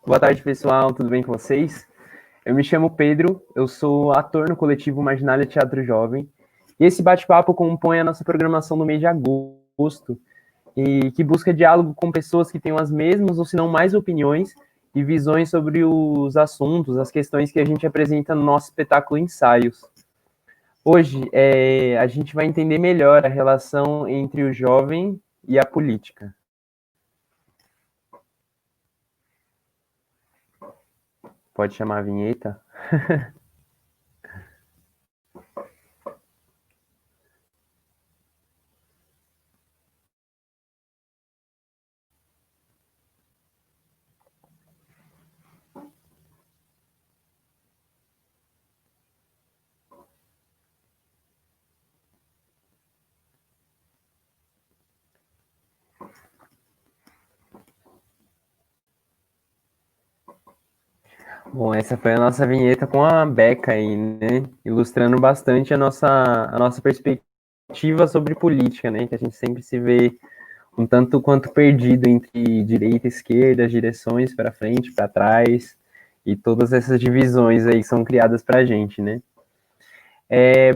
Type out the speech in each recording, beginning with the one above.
Boa tarde, pessoal. Tudo bem com vocês? Eu me chamo Pedro, eu sou ator no coletivo Marginalia Teatro Jovem. E esse bate-papo compõe a nossa programação do mês de agosto, e que busca diálogo com pessoas que tenham as mesmas, ou se não mais, opiniões e visões sobre os assuntos, as questões que a gente apresenta no nosso espetáculo Ensaios. Hoje, a gente vai entender melhor a relação entre o jovem e a política. Pode chamar a vinheta? Bom, essa foi a nossa vinheta com a Beca aí, né? Ilustrando bastante a nossa perspectiva sobre política, né? Que a gente sempre se vê um tanto quanto perdido entre direita e esquerda, as direções para frente, para trás, e todas essas divisões aí que são criadas para a gente, né?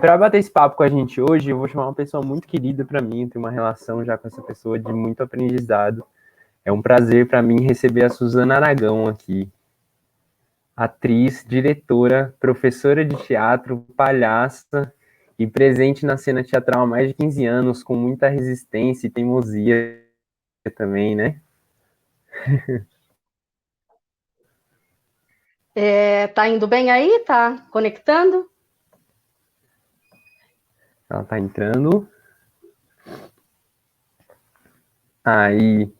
Para bater esse papo com a gente hoje, eu vou chamar uma pessoa muito querida para mim, eu tenho uma relação já com essa pessoa de muito aprendizado. É um prazer para mim receber a Suzana Aragão aqui. Atriz, diretora, professora de teatro, palhaça e presente na cena teatral há mais de 15 anos, com muita resistência e teimosia também, né? Tá indo bem aí? Tá conectando? Ela tá entrando. Aí.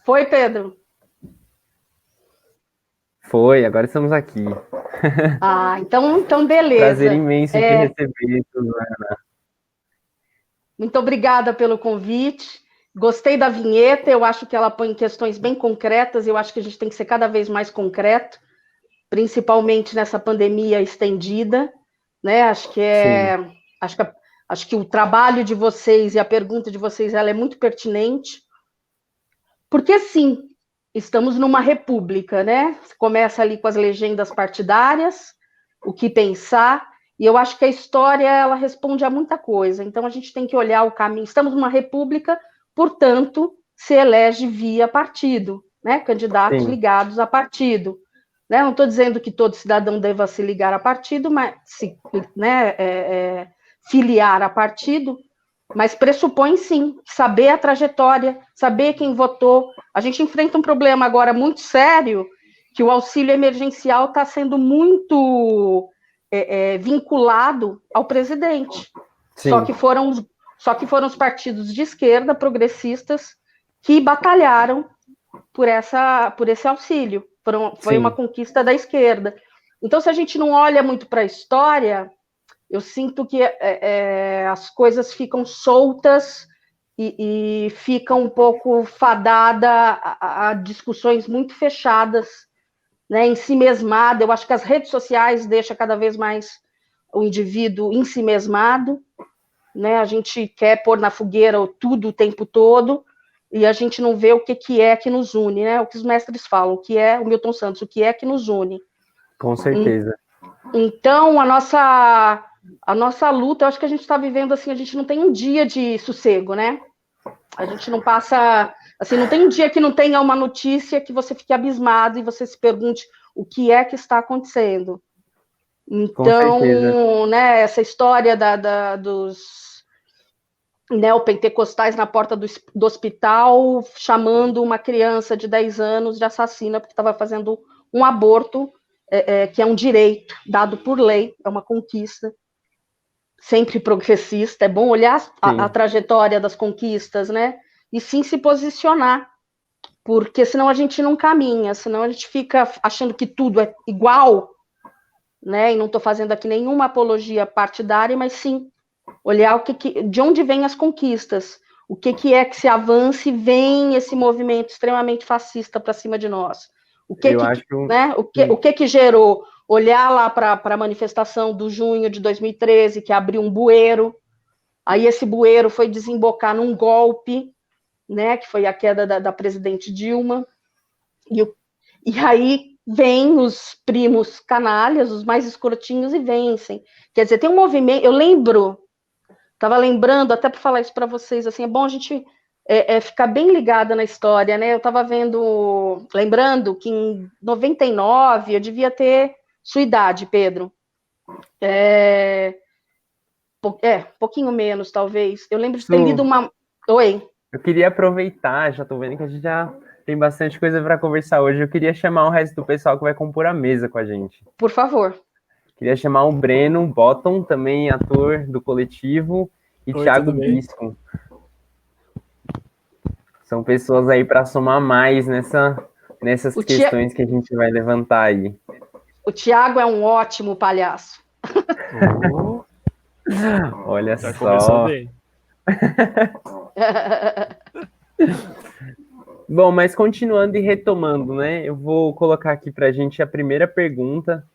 Foi, Pedro? Foi, agora estamos aqui. Então Prazer beleza. imenso te receber, Suzana. Muito obrigada pelo convite. Gostei da vinheta, eu acho que ela põe questões bem concretas, eu acho que a gente tem que ser cada vez mais concreto, principalmente nessa pandemia estendida, né? Sim. Acho que o trabalho de vocês e a pergunta de vocês ela é muito pertinente, porque sim, estamos numa república, né? Começa ali com as legendas partidárias, o que pensar, e eu acho que a história ela responde a muita coisa. Então a gente tem que olhar o caminho. Estamos numa república, portanto, se elege via partido, né? Candidatos Sim. ligados a partido. Né? Não estou dizendo que todo cidadão deva se ligar a partido, mas filiar a partido, mas pressupõe sim saber a trajetória, saber quem votou. A gente enfrenta um problema agora muito sério, que o auxílio emergencial está sendo muito vinculado ao presidente. Só que foram os partidos de esquerda, progressistas, que batalharam por esse auxílio. Foi uma conquista da esquerda. Então, se a gente não olha muito para a história, eu sinto que as coisas ficam soltas e ficam um pouco fadada a discussões muito fechadas, né, em si mesmada. Eu acho que as redes sociais deixam cada vez mais o indivíduo em si mesmado, né? A gente quer pôr na fogueira tudo o tempo todo e a gente não vê o que é que nos une, né? O que os mestres falam, o que é o Milton Santos, o que é que nos une. Com certeza. Então, a nossa luta, eu acho que a gente está vivendo assim, a gente não tem um dia de sossego, né? A gente não passa, assim, não tem um dia que não tenha uma notícia que você fique abismado e você se pergunte o que é que está acontecendo. Então, né, essa história dos neopentecostais na porta do hospital chamando uma criança de 10 anos de assassina porque estava fazendo um aborto, que é um direito dado por lei, é uma conquista, sempre progressista. É bom olhar a trajetória das conquistas, né? E sim se posicionar, porque senão a gente não caminha, senão a gente fica achando que tudo é igual, né? E não estou fazendo aqui nenhuma apologia partidária, mas sim olhar de onde vêm as conquistas, o que é que se avança e vem esse movimento extremamente fascista para cima de nós. O que gerou? Olhar lá para a manifestação do junho de 2013, que abriu um bueiro, aí esse bueiro foi desembocar num golpe, né, que foi a queda da presidente Dilma, E aí vêm os primos canalhas, os mais escrotinhos, e vencem. Quer dizer, tem um movimento. Eu lembro, estava lembrando, até para falar isso para vocês, assim, é bom a gente ficar bem ligada na história, né? Eu estava lembrando que em 99 eu devia ter sua idade, Pedro. Pouquinho menos, talvez. Eu lembro de ter lido uma. Oi. Eu queria aproveitar, já tô vendo que a gente já tem bastante coisa para conversar hoje. Eu queria chamar o resto do pessoal que vai compor a mesa com a gente. Por favor. Queria chamar o Breno Bottom, também ator do Coletivo, e Oi, Thiago tudo bem? Bisco. São pessoas aí para somar mais nessas questões que a gente vai levantar aí. O Thiago é um ótimo palhaço. Olha Já só. começou bem. Bom, mas continuando e retomando, né? Eu vou colocar aqui para a gente a primeira pergunta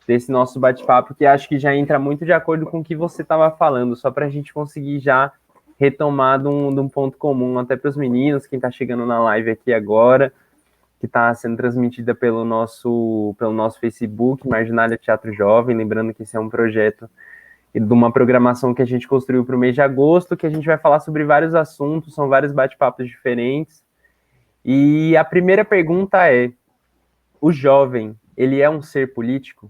desse nosso bate-papo, que acho que já entra muito de acordo com o que você estava falando, só para a gente conseguir já retomar de um ponto comum, até para os meninos, quem está chegando na live aqui agora, que está sendo transmitida pelo nosso Facebook, Marginália Teatro Jovem, lembrando que esse é um projeto de uma programação que a gente construiu para o mês de agosto, que a gente vai falar sobre vários assuntos, são vários bate-papos diferentes. E a primeira pergunta é: o jovem, ele é um ser político?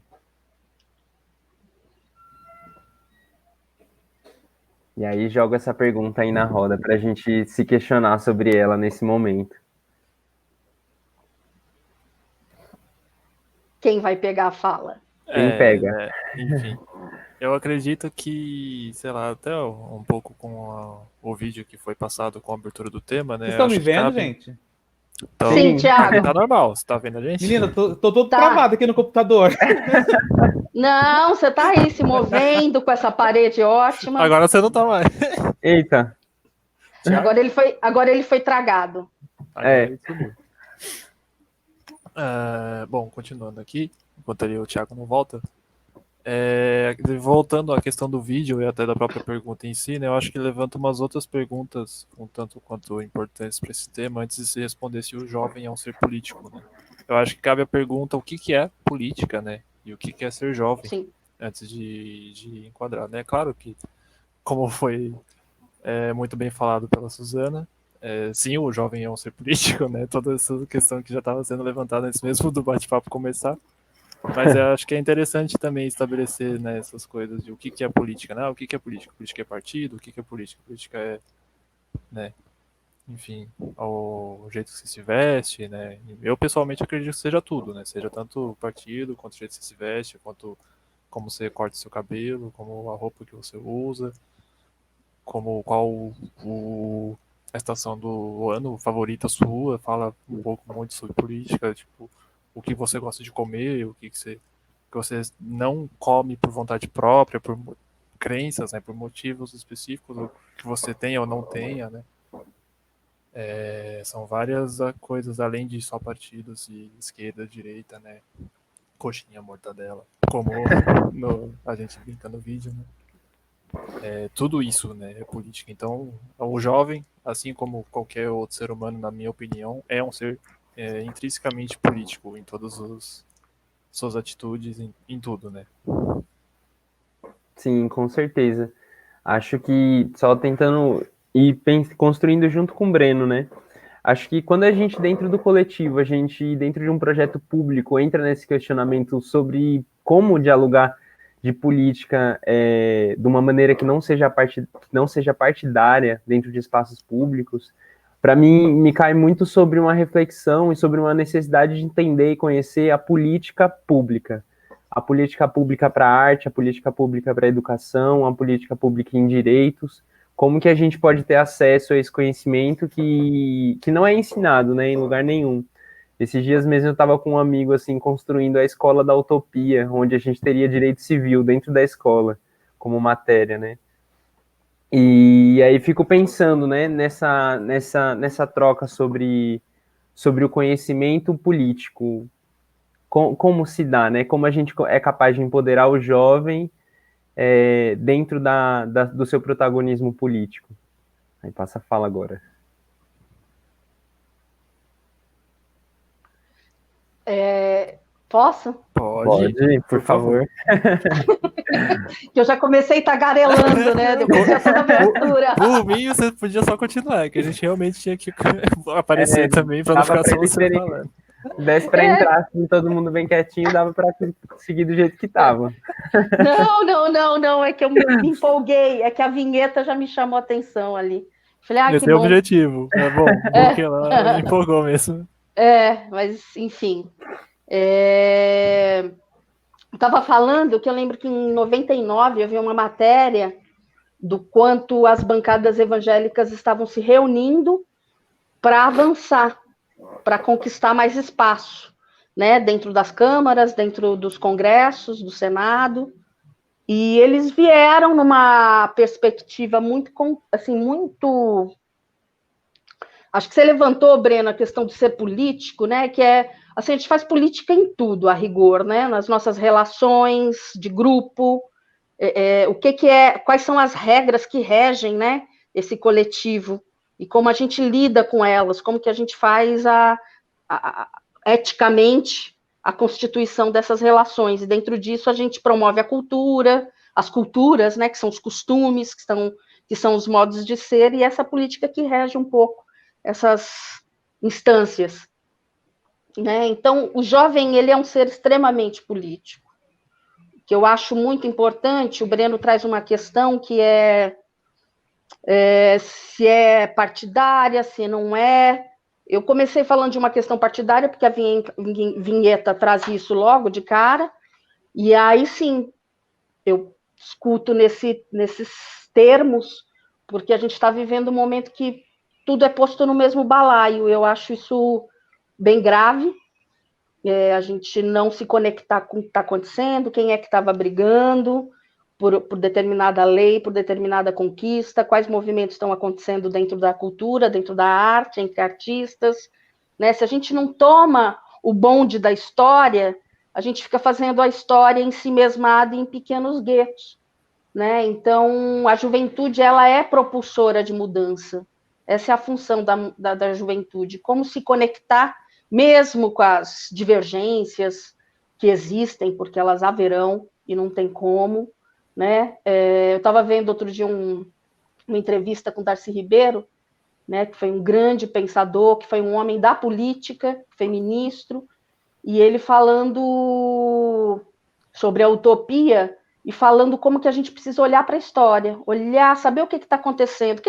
E aí jogo essa pergunta aí na roda para a gente se questionar sobre ela nesse momento. Quem vai pegar a fala? Quem pega? Né? Enfim, eu acredito que, sei lá, até um pouco com o vídeo que foi passado com a abertura do tema, né? Vocês estão me acho que vendo, cabe... gente? Então, Sim, Thiago. Tá normal, você tá vendo a gente? Menina, tô todo Tá. travado aqui no computador. Não, você tá aí se movendo com essa parede ótima. Agora você não tá mais. Eita, Agora ele foi tragado. Agora ele subiu. Bom, continuando aqui, enquanto o Thiago não volta. Voltando à questão do vídeo e até da própria pergunta em si, né, eu acho que levanta umas outras perguntas, um tanto quanto importantes para esse tema, antes de se responder se o jovem é um ser político. Né? Eu acho que cabe a pergunta o que é política, né? E o que é ser jovem, Sim. antes de enquadrar. Né? Claro que, como foi muito bem falado pela Suzana, sim, o jovem é um ser político, né? Toda essa questão que já estava sendo levantada antes mesmo do bate-papo começar. Mas eu acho que é interessante também estabelecer, né, essas coisas de o que é política, né? O que é política? Política é partido? O que é política? Política é, né, enfim, o jeito que você se veste, né? Eu pessoalmente acredito que seja tudo, né? Seja tanto o partido, quanto o jeito que você se veste, quanto como você corta seu cabelo, como a roupa que você usa, como qual a estação do ano favorita sua, fala um pouco muito sobre política, tipo, o que você gosta de comer, o que você não come por vontade própria, por crenças, né, por motivos específicos, o que você tenha ou não tenha, né. São várias coisas, além de só partidos e esquerda, direita, né, coxinha, mortadela, como a gente brinca no vídeo, né. Tudo isso, né, é política. Então, o jovem, assim como qualquer outro ser humano, na minha opinião, é um ser intrinsecamente político em todas as suas atitudes, em tudo, né? sim, com certeza. Acho que só tentando ir construindo junto com o Breno, né? Acho que quando a gente, dentro do coletivo, a gente, dentro de um projeto público, entra nesse questionamento sobre como dialogar de política de uma maneira que não seja partidária dentro de espaços públicos, para mim, me cai muito sobre uma reflexão e sobre uma necessidade de entender e conhecer a política pública. A política pública para a arte, a política pública para a educação, a política pública em direitos, como que a gente pode ter acesso a esse conhecimento que não é ensinado, né, em lugar nenhum. Esses dias mesmo eu estava com um amigo, assim, construindo a escola da utopia, onde a gente teria direito civil dentro da escola, como matéria, né. E aí fico pensando, né, nessa troca sobre o conhecimento político, como se dá, né, como a gente é capaz de empoderar o jovem dentro do seu protagonismo político. Aí passa a fala agora. Posso? Pode, por favor. Que eu já comecei tagarelando, né? Depois de toda a abertura. Por mim, você podia só continuar, que a gente realmente tinha que aparecer também, pra não ficar só você falando. Desse pra entrar, assim, todo mundo bem quietinho, dava pra seguir do jeito que tava. Não, é que eu me empolguei, é que a vinheta já me chamou a atenção ali. Falei, que Esse é o bom. objetivo, é bom, porque ela empolgou mesmo. Mas, enfim. Eu estava falando que eu lembro que em 99 eu vi uma matéria do quanto as bancadas evangélicas estavam se reunindo para avançar, para conquistar mais espaço, né, dentro das câmaras, dentro dos congressos, do Senado, e eles vieram numa perspectiva muito, assim, muito... Acho que você levantou, Breno, a questão de ser político, né, que é, assim, a gente faz política em tudo, a rigor, né, nas nossas relações de grupo, o que é, quais são as regras que regem, né, esse coletivo, e como a gente lida com elas, como que a gente faz eticamente a constituição dessas relações, e dentro disso a gente promove a cultura, as culturas, né, que são os costumes, que são os modos de ser, e essa política que rege um pouco essas instâncias, né? Então, o jovem, ele é um ser extremamente político, que eu acho muito importante. O Breno traz uma questão que se é partidária, se não é. Eu comecei falando de uma questão partidária, porque a vinheta traz isso logo de cara, e aí sim, eu escuto nesses termos, porque a gente está vivendo um momento que tudo é posto no mesmo balaio. Eu acho isso bem grave, a gente não se conectar com o que está acontecendo, quem é que estava brigando por determinada lei, por determinada conquista, quais movimentos estão acontecendo dentro da cultura, dentro da arte, entre artistas, né? Se a gente não toma o bonde da história, a gente fica fazendo a história em si mesmada em pequenos guetos, né? Então, a juventude, ela é propulsora de mudança. Essa é a função da juventude, como se conectar mesmo com as divergências que existem, porque elas haverão e não tem como, né? Eu estava vendo outro dia uma entrevista com Darcy Ribeiro, né, que foi um grande pensador, que foi um homem da política, foi ministro, e ele falando sobre a utopia e falando como que a gente precisa olhar para a história, olhar, saber o que está acontecendo,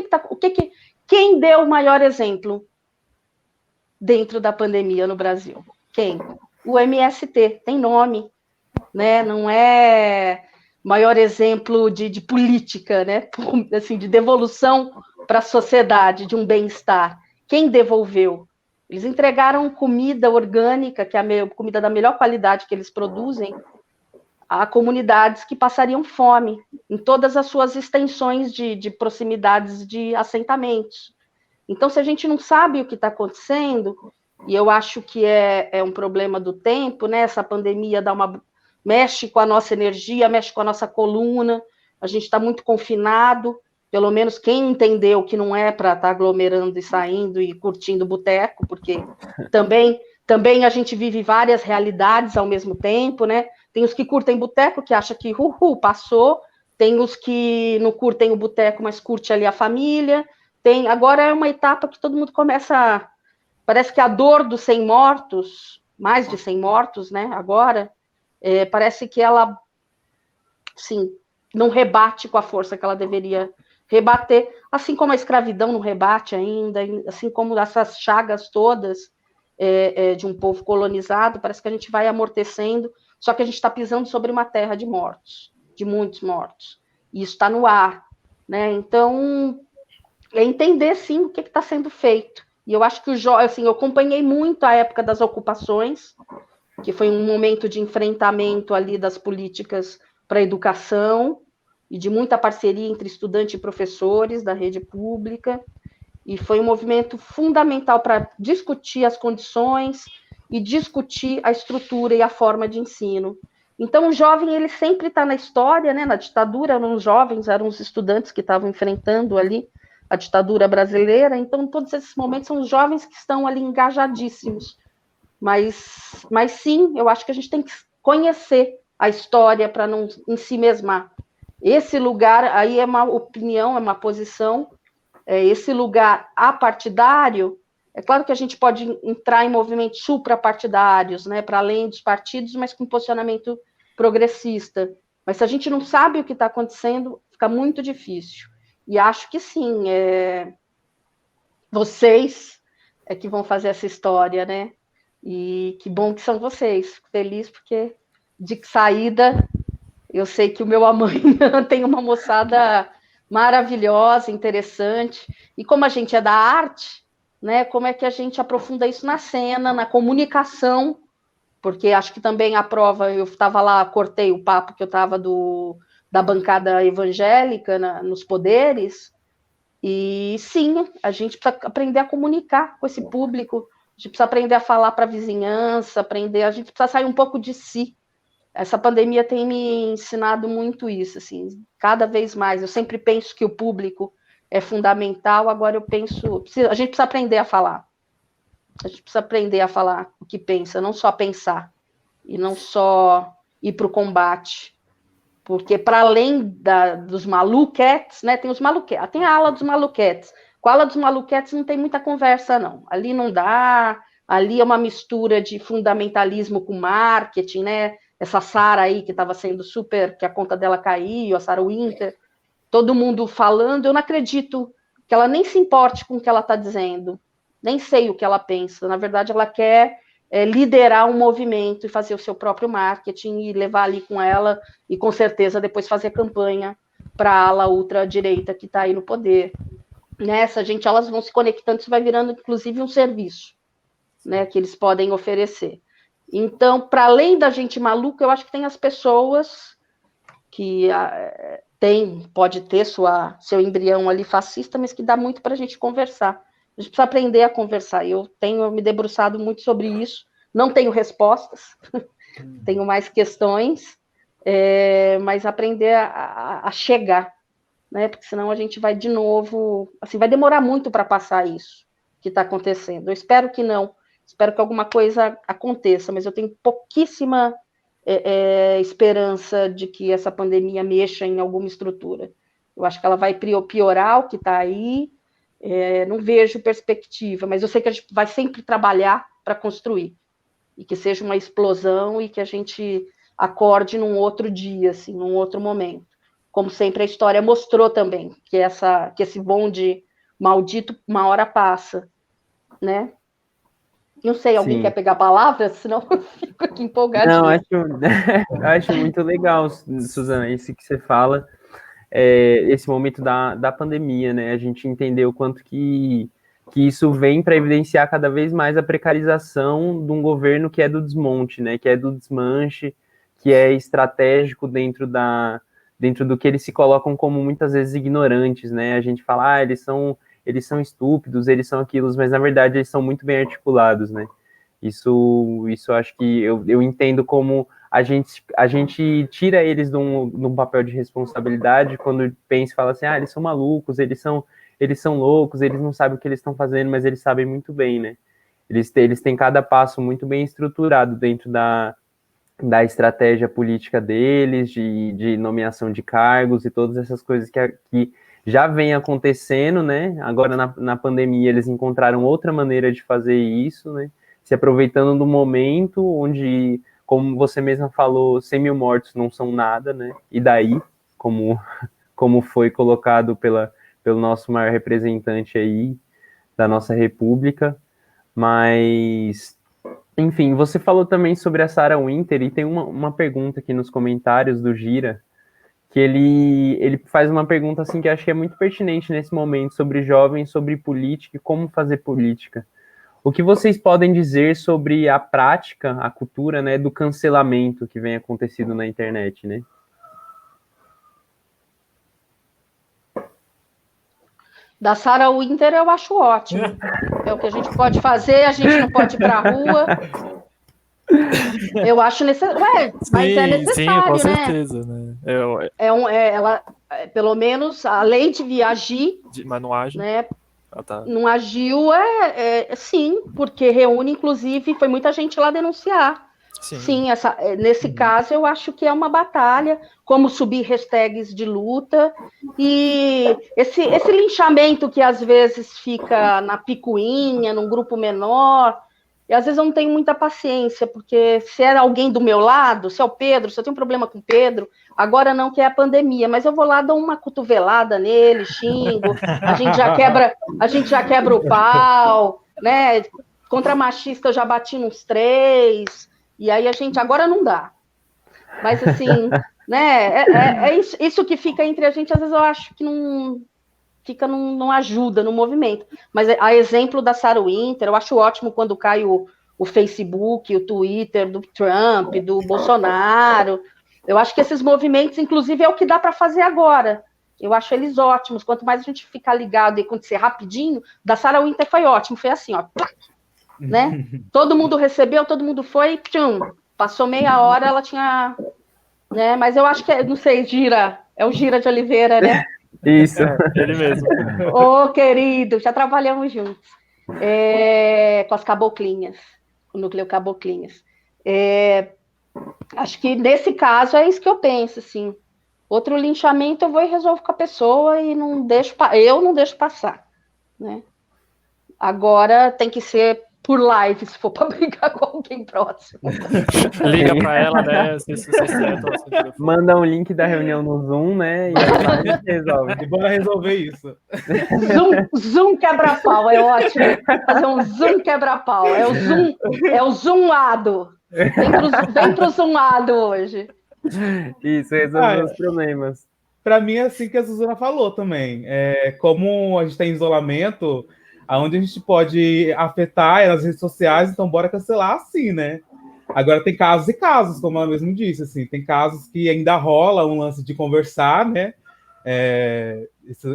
quem deu o maior exemplo dentro da pandemia no Brasil? Quem? O MST, tem nome, né? Não é maior exemplo de política, né? Assim, de devolução para a sociedade, de um bem-estar. Quem devolveu? Eles entregaram comida orgânica, que é a comida da melhor qualidade que eles produzem, a comunidades que passariam fome, em todas as suas extensões de proximidades de assentamentos. Então, se a gente não sabe o que está acontecendo, e eu acho que é um problema do tempo, né? Essa pandemia mexe com a nossa energia, mexe com a nossa coluna, a gente está muito confinado, pelo menos quem entendeu que não é para estar aglomerando e saindo e curtindo boteco, porque também a gente vive várias realidades ao mesmo tempo, né? Tem os que curtem boteco, que acham que passou, tem os que não curtem o boteco, mas curte ali a família. Agora é uma etapa que todo mundo começa. Parece que a dor dos 100 mortos, mais de 100 mortos, né? Agora, parece que ela, sim, não rebate com a força que ela deveria rebater, assim como a escravidão não rebate ainda, assim como essas chagas todas de um povo colonizado, parece que a gente vai amortecendo, só que a gente está pisando sobre uma terra de mortos, de muitos mortos, e isso está no ar, né? Então, entender, sim, o que está sendo feito. E eu acho que assim, eu acompanhei muito a época das ocupações, que foi um momento de enfrentamento ali das políticas para a educação, e de muita parceria entre estudantes e professores da rede pública, e foi um movimento fundamental para discutir as condições e discutir a estrutura e a forma de ensino. Então, o jovem, ele sempre está na história, né? Na ditadura, eram os jovens, eram os estudantes que estavam enfrentando ali a ditadura brasileira. Então, todos esses momentos são os jovens que estão ali engajadíssimos Mas sim, eu acho que a gente tem que conhecer a história para não em si mesma. Esse lugar aí é uma opinião, é uma posição, esse lugar apartidário, é claro que a gente pode entrar em movimentos suprapartidários, né, para além dos partidos, mas com posicionamento progressista. Mas se a gente não sabe o que está acontecendo, fica muito difícil. E acho que sim, vocês é que vão fazer essa história, né? E que bom que são vocês. Fico feliz porque de saída eu sei que o meu amanhã tem uma moçada maravilhosa, interessante. E como a gente é da arte, né? Como é que a gente aprofunda isso na cena, na comunicação? Porque acho que também a prova, eu estava lá, cortei o papo que eu estava da bancada evangélica nos poderes, e sim, a gente precisa aprender a comunicar com esse público, a gente precisa aprender a falar para a vizinhança, a gente precisa sair um pouco de si. Essa pandemia tem me ensinado muito isso, assim, cada vez mais. Eu sempre penso que o público é fundamental, agora eu penso, a gente precisa aprender a falar. A gente precisa aprender a falar o que pensa, não só pensar, e não só ir para o combate. Porque, para além dos maluquetes, né, tem os maluquetes, tem a ala dos maluquetes. Com a ala dos maluquetes não tem muita conversa, não. Ali não dá, ali é uma mistura de fundamentalismo com marketing, né? Essa Sarah aí, que estava sendo super, que a conta dela caiu, a Sarah Winter, todo mundo falando, eu não acredito que ela nem se importe com o que ela está dizendo, nem sei o que ela pensa. Na verdade, ela quer liderar um movimento e fazer o seu próprio marketing e levar ali com ela e, com certeza, depois fazer campanha para a ala ultradireita que está aí no poder. Nessa, gente, elas vão se conectando, isso vai virando, inclusive, um serviço, né, que eles podem oferecer. Então, para além da gente maluca, eu acho que tem as pessoas que pode ter seu embrião ali fascista, mas que dá muito para a gente conversar. A gente precisa aprender a conversar. Eu tenho me debruçado muito sobre isso. Não tenho respostas, tenho mais questões, mas aprender a chegar, né? Porque senão a gente vai de novo, assim, vai demorar muito para passar isso que está acontecendo. Eu espero que não, espero que alguma coisa aconteça, mas eu tenho pouquíssima esperança de que essa pandemia mexa em alguma estrutura. Eu acho que ela vai piorar o que está aí. Não vejo perspectiva, mas eu sei que a gente vai sempre trabalhar para construir, e que seja uma explosão e que a gente acorde num outro dia, assim, num outro momento. Como sempre a história mostrou também, que esse bonde maldito uma hora passa, né? Não sei, alguém quer pegar a palavra? Senão eu fico aqui empolgadinha. Não, acho muito legal, Suzana, isso que você fala. Esse momento da pandemia, né? A gente entendeu o quanto que isso vem para evidenciar cada vez mais a precarização de um governo que é do desmonte, né? Que é do desmanche, que é estratégico dentro do que eles se colocam como muitas vezes ignorantes, né? A gente fala, eles são estúpidos, eles são aquilo, mas na verdade eles são muito bem articulados, né? Isso acho que eu entendo como a gente tira eles de um papel de responsabilidade quando pensa e fala assim, eles são malucos, eles são loucos, eles não sabem o que eles estão fazendo, mas eles sabem muito bem, né? Eles têm cada passo muito bem estruturado dentro da estratégia política deles, de nomeação de cargos e todas essas coisas que já vem acontecendo, né? Agora, na pandemia, eles encontraram outra maneira de fazer isso, né? Se aproveitando do momento onde, como você mesma falou, 100 mil mortos não são nada, né? E daí, como foi colocado pelo nosso maior representante aí da nossa república. Mas, enfim, você falou também sobre a Sarah Winter, e tem uma pergunta aqui nos comentários do Gira, que ele faz uma pergunta assim que eu acho que é muito pertinente nesse momento, sobre jovens, sobre política e como fazer política. O que vocês podem dizer sobre a prática, a cultura, né, do cancelamento que vem acontecendo na internet, né? Da Sarah Winter eu acho ótimo. É o que a gente pode fazer, a gente não pode ir para a rua. Eu acho necessário. Mas é necessário, com né? certeza, né? Ela, pelo menos, além de viajar, mas não age. Né? Tá. Não agiu, sim, porque reúne, inclusive, foi muita gente lá denunciar. Sim, nesse caso eu acho que é uma batalha, como subir hashtags de luta, e esse linchamento que às vezes fica na picuinha, num grupo menor, e às vezes eu não tenho muita paciência, porque se era alguém do meu lado, se é o Pedro, se eu tenho um problema com o Pedro, agora não que é a pandemia, mas eu vou lá, dou uma cotovelada nele, xingo, a gente já quebra o pau, né? Contra machista eu já bati nos 3, e aí a gente, agora não dá. Mas assim, né, é isso que fica entre a gente, às vezes eu acho que não ajuda no movimento. Mas a exemplo da Sarah Winter, eu acho ótimo quando cai o Facebook, o Twitter do Trump, do Bolsonaro. Eu acho que esses movimentos, inclusive, é o que dá para fazer agora. Eu acho eles ótimos. Quanto mais a gente ficar ligado e acontecer rapidinho, da Sarah Winter foi ótimo. Foi assim, ó. Né? Todo mundo recebeu, todo mundo foi, tchum, passou meia hora, ela tinha, né? Mas eu acho que, não sei, é o Gira de Oliveira, né? Isso. Ele mesmo. Ô, querido, já trabalhamos juntos. Com as caboclinhas, o núcleo caboclinhas. Acho que nesse caso é isso que eu penso, assim. Outro linchamento eu vou e resolvo com a pessoa e eu não deixo passar, né? Agora tem que ser por live, se for para brigar com alguém próximo. Liga para ela, né? Se sentam, assim, manda um link da reunião no Zoom, né? E a gente resolve. E bora resolver isso. Zoom quebra-pau, é ótimo. Fazer um Zoom quebra-pau. É o zoomado. Vem pro zoomado hoje. Isso, resolver os problemas. Para mim é assim que a Suzana falou também. Como a gente está em isolamento, aonde a gente pode afetar nas redes sociais, então bora cancelar assim, né? Agora tem casos e casos, como ela mesmo disse, assim, tem casos que ainda rola um lance de conversar, né?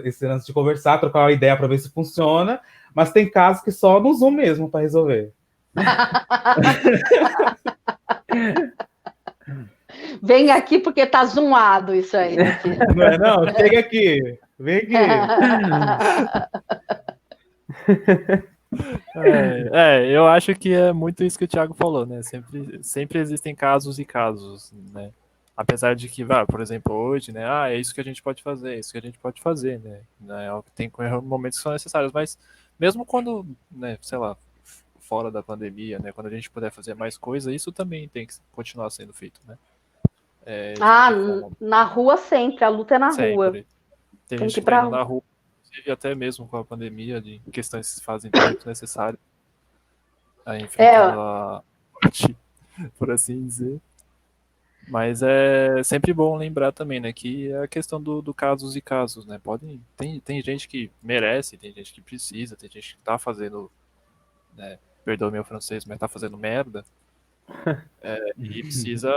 Esse lance de conversar, trocar uma ideia para ver se funciona, mas tem casos que só no Zoom mesmo para resolver. Vem aqui porque tá zoomado isso aí. Né, não é não? Chega aqui. Vem aqui. Eu acho que é muito isso que o Thiago falou, né? Sempre existem casos e casos, né? Apesar de que, por exemplo, hoje, né? É isso que a gente pode fazer, é isso que a gente pode fazer, né? Tem momentos que são necessários, mas mesmo quando, né, sei lá, fora da pandemia, né? Quando a gente puder fazer mais coisa, isso também tem que continuar sendo feito, né? Na rua sempre, a luta é na sempre. Rua. Tem gente que tá indo na rua, inclusive até mesmo com a pandemia, de questões que se fazem muito necessárias a enfrentar a morte, por assim dizer. Mas é sempre bom lembrar também, né, que é a questão do casos e casos, né? Tem gente que merece, tem gente que precisa, tem gente que tá fazendo, né, perdoa meu francês, mas tá fazendo merda. E precisa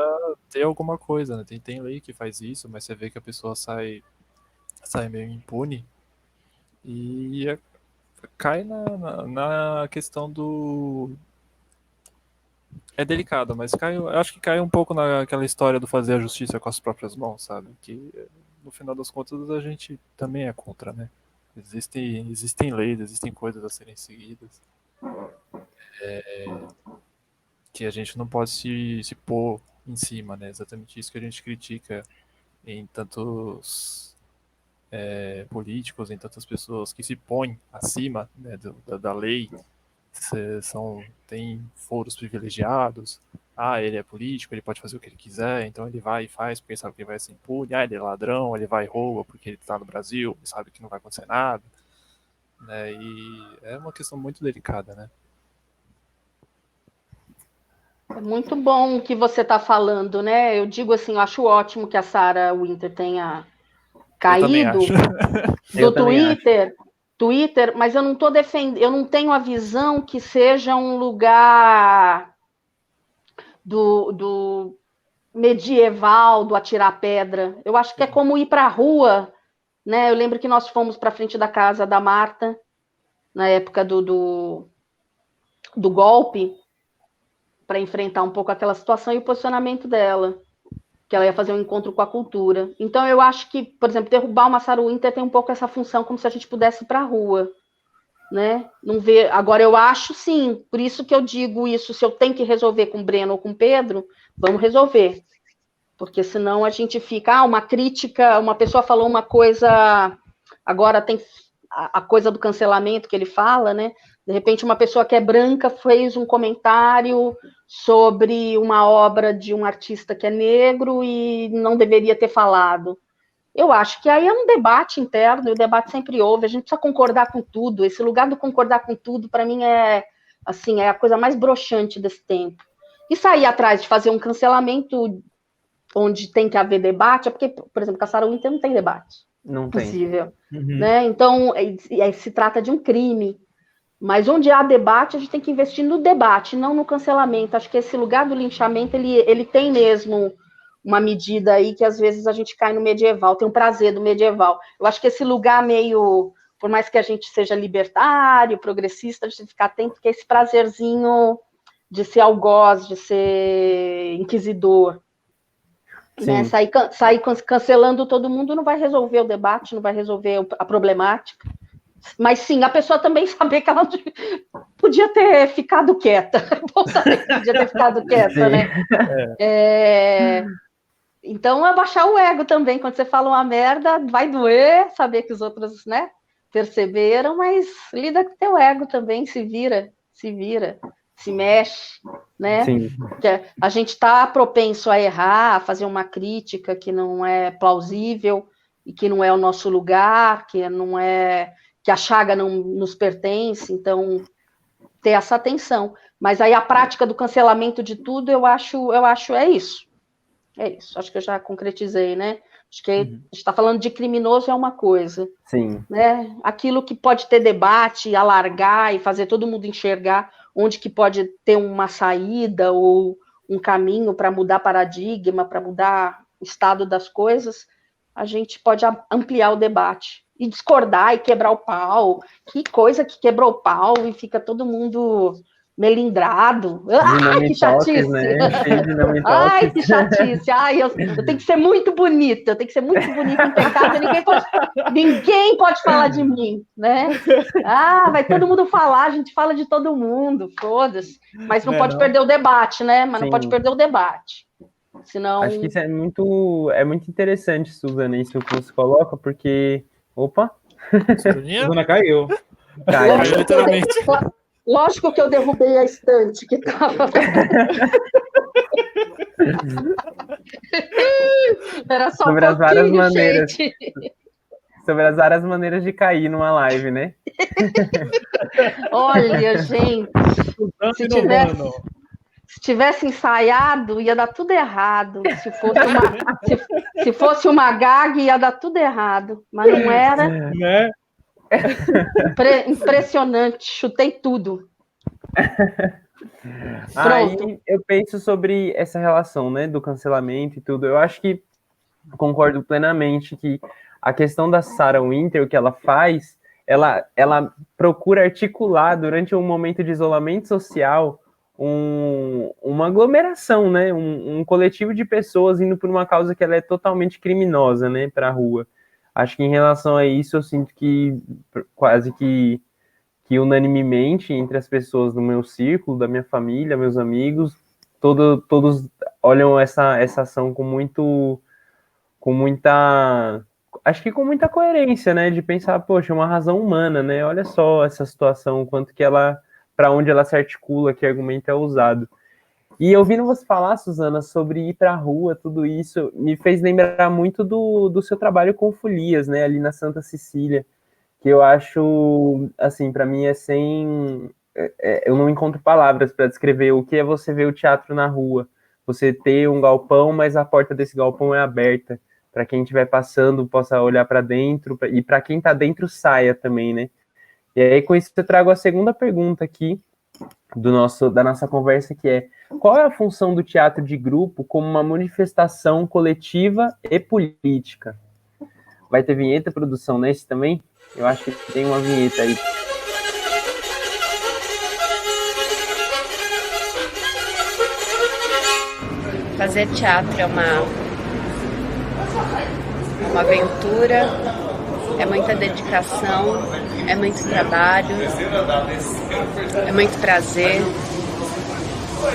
ter alguma coisa, né? Tem lei que faz isso, mas você vê que a pessoa sai meio impune e cai na questão do... É delicado, mas eu acho que cai um pouco naquela história do fazer a justiça com as próprias mãos, sabe? Que no final das contas a gente também é contra, né? Existem leis, existem coisas a serem seguidas. Que a gente não pode se pôr em cima, né? Exatamente isso que a gente critica em tantos políticos, em tantas pessoas que se põem acima, né, da lei, tem foros privilegiados. Ele é político, ele pode fazer o que ele quiser, então ele vai e faz porque ele sabe que ele vai ser impune. Ele é ladrão, ele vai e rouba porque ele está no Brasil, ele sabe que não vai acontecer nada, né? E é uma questão muito delicada, né? É muito bom o que você está falando, né? Eu digo assim, eu acho ótimo que a Sarah Winter tenha caído do Twitter, mas eu não estou defendendo, eu não tenho a visão que seja um lugar do medieval, do atirar pedra. Eu acho que é como ir para a rua, né? Eu lembro que nós fomos para frente da casa da Marta na época do golpe, para enfrentar um pouco aquela situação e o posicionamento dela, que ela ia fazer um encontro com a cultura. Então, eu acho que, por exemplo, derrubar uma Sarah Winter tem um pouco essa função, como se a gente pudesse ir para a rua. né? Não vê. Agora, eu acho, sim, por isso que eu digo isso, se eu tenho que resolver com o Breno ou com o Pedro, vamos resolver. Porque senão a gente fica, uma crítica, uma pessoa falou uma coisa, agora tem a coisa do cancelamento que ele fala, né? De repente, uma pessoa que é branca fez um comentário sobre uma obra de um artista que é negro e não deveria ter falado. Eu acho que aí é um debate interno, e o debate sempre houve, a gente precisa concordar com tudo. Esse lugar do concordar com tudo, para mim, é a coisa mais broxante desse tempo. E sair atrás de fazer um cancelamento onde tem que haver debate, é porque, por exemplo, com a Sarah Winter não tem debate. Não tem. Possível. Né? Então, se trata de um crime. Mas onde há debate, a gente tem que investir no debate, não no cancelamento. Acho que esse lugar do linchamento, ele tem mesmo uma medida aí que às vezes a gente cai no medieval, tem um prazer do medieval. Eu acho que esse lugar meio, por mais que a gente seja libertário, progressista, a gente tem que ficar atento, que é esse prazerzinho de ser algoz, de ser inquisidor. Né? Sair cancelando todo mundo não vai resolver o debate, não vai resolver a problemática. Mas sim, a pessoa também saber que ela podia ter ficado quieta. Bom saber que podia ter ficado quieta, né? Então, abaixar o ego também. Quando você fala uma merda, vai doer, saber que os outros, né, perceberam, mas lida com o teu ego também, se vira, se mexe, né? Sim. A gente está propenso a errar, a fazer uma crítica que não é plausível e que não é o nosso lugar, que não é, que a chaga não nos pertence, então ter essa atenção. Mas aí a prática do cancelamento de tudo, eu acho é isso. É isso, acho que eu já concretizei, né? Acho que a gente está falando de criminoso é uma coisa. Sim. Né? Aquilo que pode ter debate, alargar e fazer todo mundo enxergar onde que pode ter uma saída ou um caminho para mudar paradigma, para mudar o estado das coisas, a gente pode ampliar o debate. E discordar e quebrar o pau. Que coisa que quebrou o pau e fica todo mundo melindrado. Ai, que chatice. Né? Ai, que chatice. Ai, eu tenho que ser muito bonita, eu tenho que ser muito bonita, impecável, ninguém pode falar de mim, né? Vai todo mundo falar, a gente fala de todo mundo, foda-se. Mas não pode perder o debate, né? Mas Sim. Não pode perder o debate. Senão... Acho que isso é muito interessante, Suzana, isso que você coloca, porque... Opa! Suzana caiu. Caiu, literalmente. Lógico que eu derrubei a estante que estava. Era só sobre as várias maneiras. Sobre as várias maneiras de cair numa live, né? Olha, gente, se tivesse ensaiado, ia dar tudo errado. Se fosse uma gag, ia dar tudo errado. Mas não era. Né? Impressionante, chutei tudo. Aí eu penso sobre essa relação, né, do cancelamento e tudo. Eu acho que concordo plenamente que a questão da Sarah Winter, o que ela faz, ela procura articular durante um momento de isolamento social uma aglomeração, né, um coletivo de pessoas indo por uma causa que ela é totalmente criminosa, né, para a rua. Acho que em relação a isso, eu sinto que quase que unanimemente entre as pessoas do meu círculo, da minha família, meus amigos, todos olham essa ação com muita, acho que com muita coerência, né, de pensar, poxa, uma razão humana, né, olha só essa situação, quanto que para onde ela se articula, que argumento é usado. E ouvindo você falar, Suzana, sobre ir para a rua, tudo isso, me fez lembrar muito do seu trabalho com folias, né, ali na Santa Cecília, que eu acho, assim, para mim eu não encontro palavras para descrever o que é você ver o teatro na rua. Você ter um galpão, mas a porta desse galpão é aberta, para quem estiver passando possa olhar para dentro, e para quem está dentro saia também, né? E aí, com isso, eu trago a segunda pergunta aqui, da nossa conversa, que é: qual é a função do teatro de grupo como uma manifestação coletiva e política? Vai ter vinheta, produção, nesse também? Eu acho que tem uma vinheta aí. Fazer teatro é uma aventura, é muita dedicação, é muito trabalho, é muito prazer.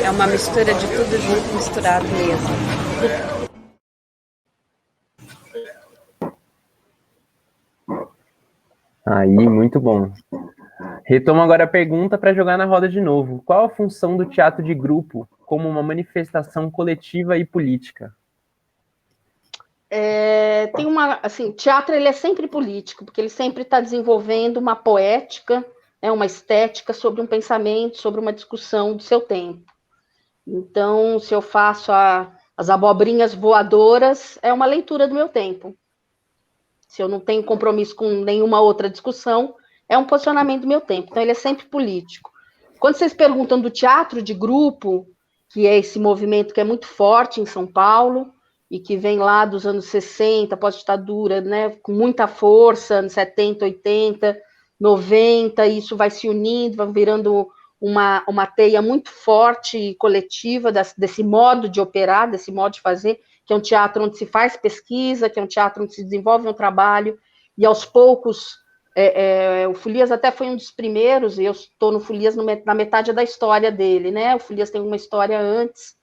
É uma mistura de tudo junto, misturado mesmo. Aí, muito bom. Retomo agora a pergunta para jogar na roda de novo. Qual a função do teatro de grupo como uma manifestação coletiva e política? Tem uma, assim, teatro ele é sempre político, porque ele sempre está desenvolvendo uma poética, uma estética sobre um pensamento, sobre uma discussão do seu tempo. Então, se eu faço as abobrinhas voadoras, é uma leitura do meu tempo. Se eu não tenho compromisso com nenhuma outra discussão, é um posicionamento do meu tempo. Então, ele é sempre político. Quando vocês perguntam do teatro de grupo, que é esse movimento que é muito forte em São Paulo, e que vem lá dos anos 60, pós-ditadura, né, com muita força, anos 70, 80, 90, e isso vai se unindo, vai virando uma teia muito forte e coletiva desse modo de operar, desse modo de fazer, que é um teatro onde se faz pesquisa, que é um teatro onde se desenvolve um trabalho, e aos poucos, o Folias até foi um dos primeiros, e eu estou no Folias na metade da história dele, né? O Folias tem uma história antes,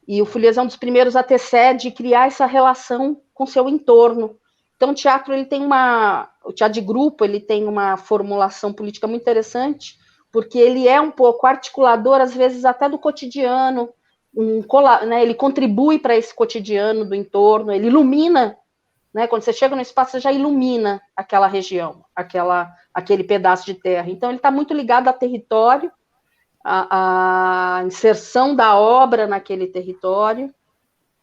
e o Folias é um dos primeiros a ter sede e criar essa relação com seu entorno. Então, o teatro, o teatro de grupo, ele tem uma formulação política muito interessante, porque ele é um pouco articulador, às vezes, até do cotidiano, né, ele contribui para esse cotidiano do entorno, ele ilumina, né, quando você chega no espaço, você já ilumina aquela região, aquele pedaço de terra. Então, ele está muito ligado a território, a inserção da obra naquele território,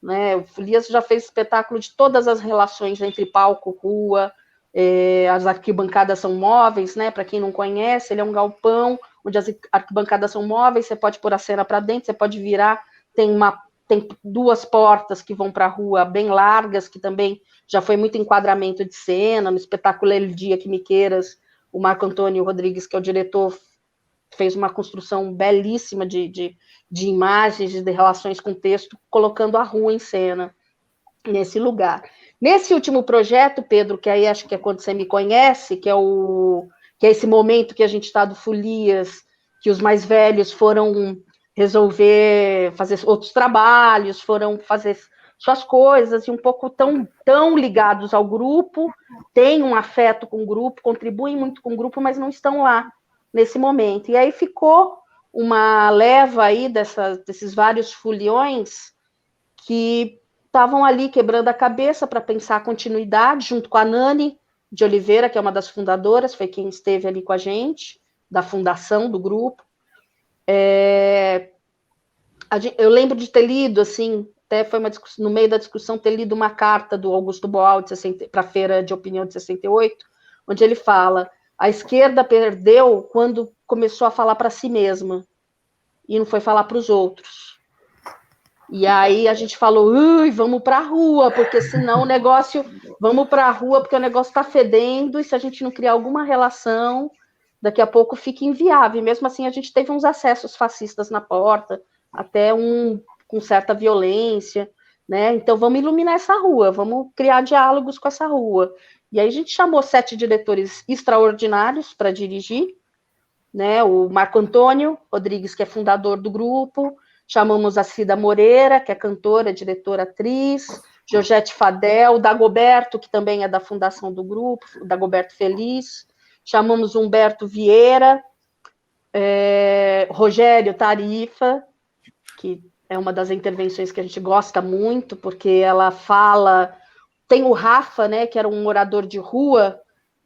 né? O Folias já fez espetáculo de todas as relações entre palco, rua, as arquibancadas são móveis, né? Para quem não conhece, ele é um galpão onde as arquibancadas são móveis, você pode pôr a cena para dentro, você pode virar, tem 2 portas que vão para a rua bem largas, que também já foi muito enquadramento de cena, no espetáculo El Dia Que Me Queiras, o Marco Antônio Rodrigues, que é o diretor, fez uma construção belíssima de imagens, de relações com texto, colocando a rua em cena, nesse lugar. Nesse último projeto, Pedro, que aí acho que é quando você me conhece, que é esse momento que a gente está do Folias, que os mais velhos foram resolver fazer outros trabalhos, foram fazer suas coisas, e um pouco tão ligados ao grupo, têm um afeto com o grupo, contribuem muito com o grupo, mas não estão lá nesse momento. E aí ficou uma leva aí desses vários foliões que estavam ali quebrando a cabeça para pensar a continuidade, junto com a Nani de Oliveira, que é uma das fundadoras, foi quem esteve ali com a gente, da fundação do grupo. Eu lembro de ter lido, assim, até foi no meio da discussão, ter lido uma carta do Augusto Boal para a Feira de Opinião de 68, onde ele fala: a esquerda perdeu quando começou a falar para si mesma e não foi falar para os outros. E aí a gente falou: vamos para a rua, porque senão o negócio... Vamos para a rua, porque o negócio está fedendo, e se a gente não criar alguma relação, daqui a pouco fica inviável. E mesmo assim, a gente teve uns acessos fascistas na porta, até com certa violência, né? Então, vamos iluminar essa rua, vamos criar diálogos com essa rua. E aí a gente chamou 7 diretores extraordinários para dirigir, né? O Marco Antônio Rodrigues, que é fundador do grupo, chamamos a Cida Moreira, que é cantora, diretora, atriz, Georgette Fadel, o Dagoberto, que também é da fundação do grupo, o Dagoberto Feliz, chamamos o Humberto Vieira, Rogério Tarifa, que é uma das intervenções que a gente gosta muito, porque ela fala... Tem o Rafa, né, que era um morador de rua,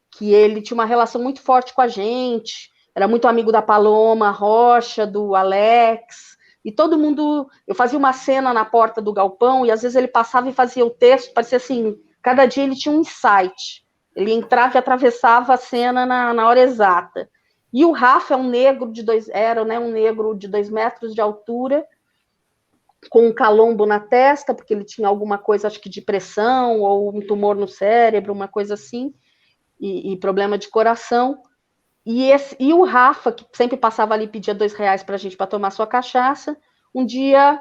que ele tinha uma relação muito forte com a gente, era muito amigo da Paloma Rocha, do Alex, e todo mundo... Eu fazia uma cena na porta do galpão, e às vezes ele passava e fazia o texto, parecia assim, cada dia ele tinha um insight, ele entrava e atravessava a cena na hora exata. E o Rafa é um negro um negro de 2 metros de altura, com um calombo na testa, porque ele tinha alguma coisa, acho que de pressão, ou um tumor no cérebro, uma coisa assim, e problema de coração. E o Rafa, que sempre passava ali e pedia R$2 para a gente para tomar sua cachaça, um dia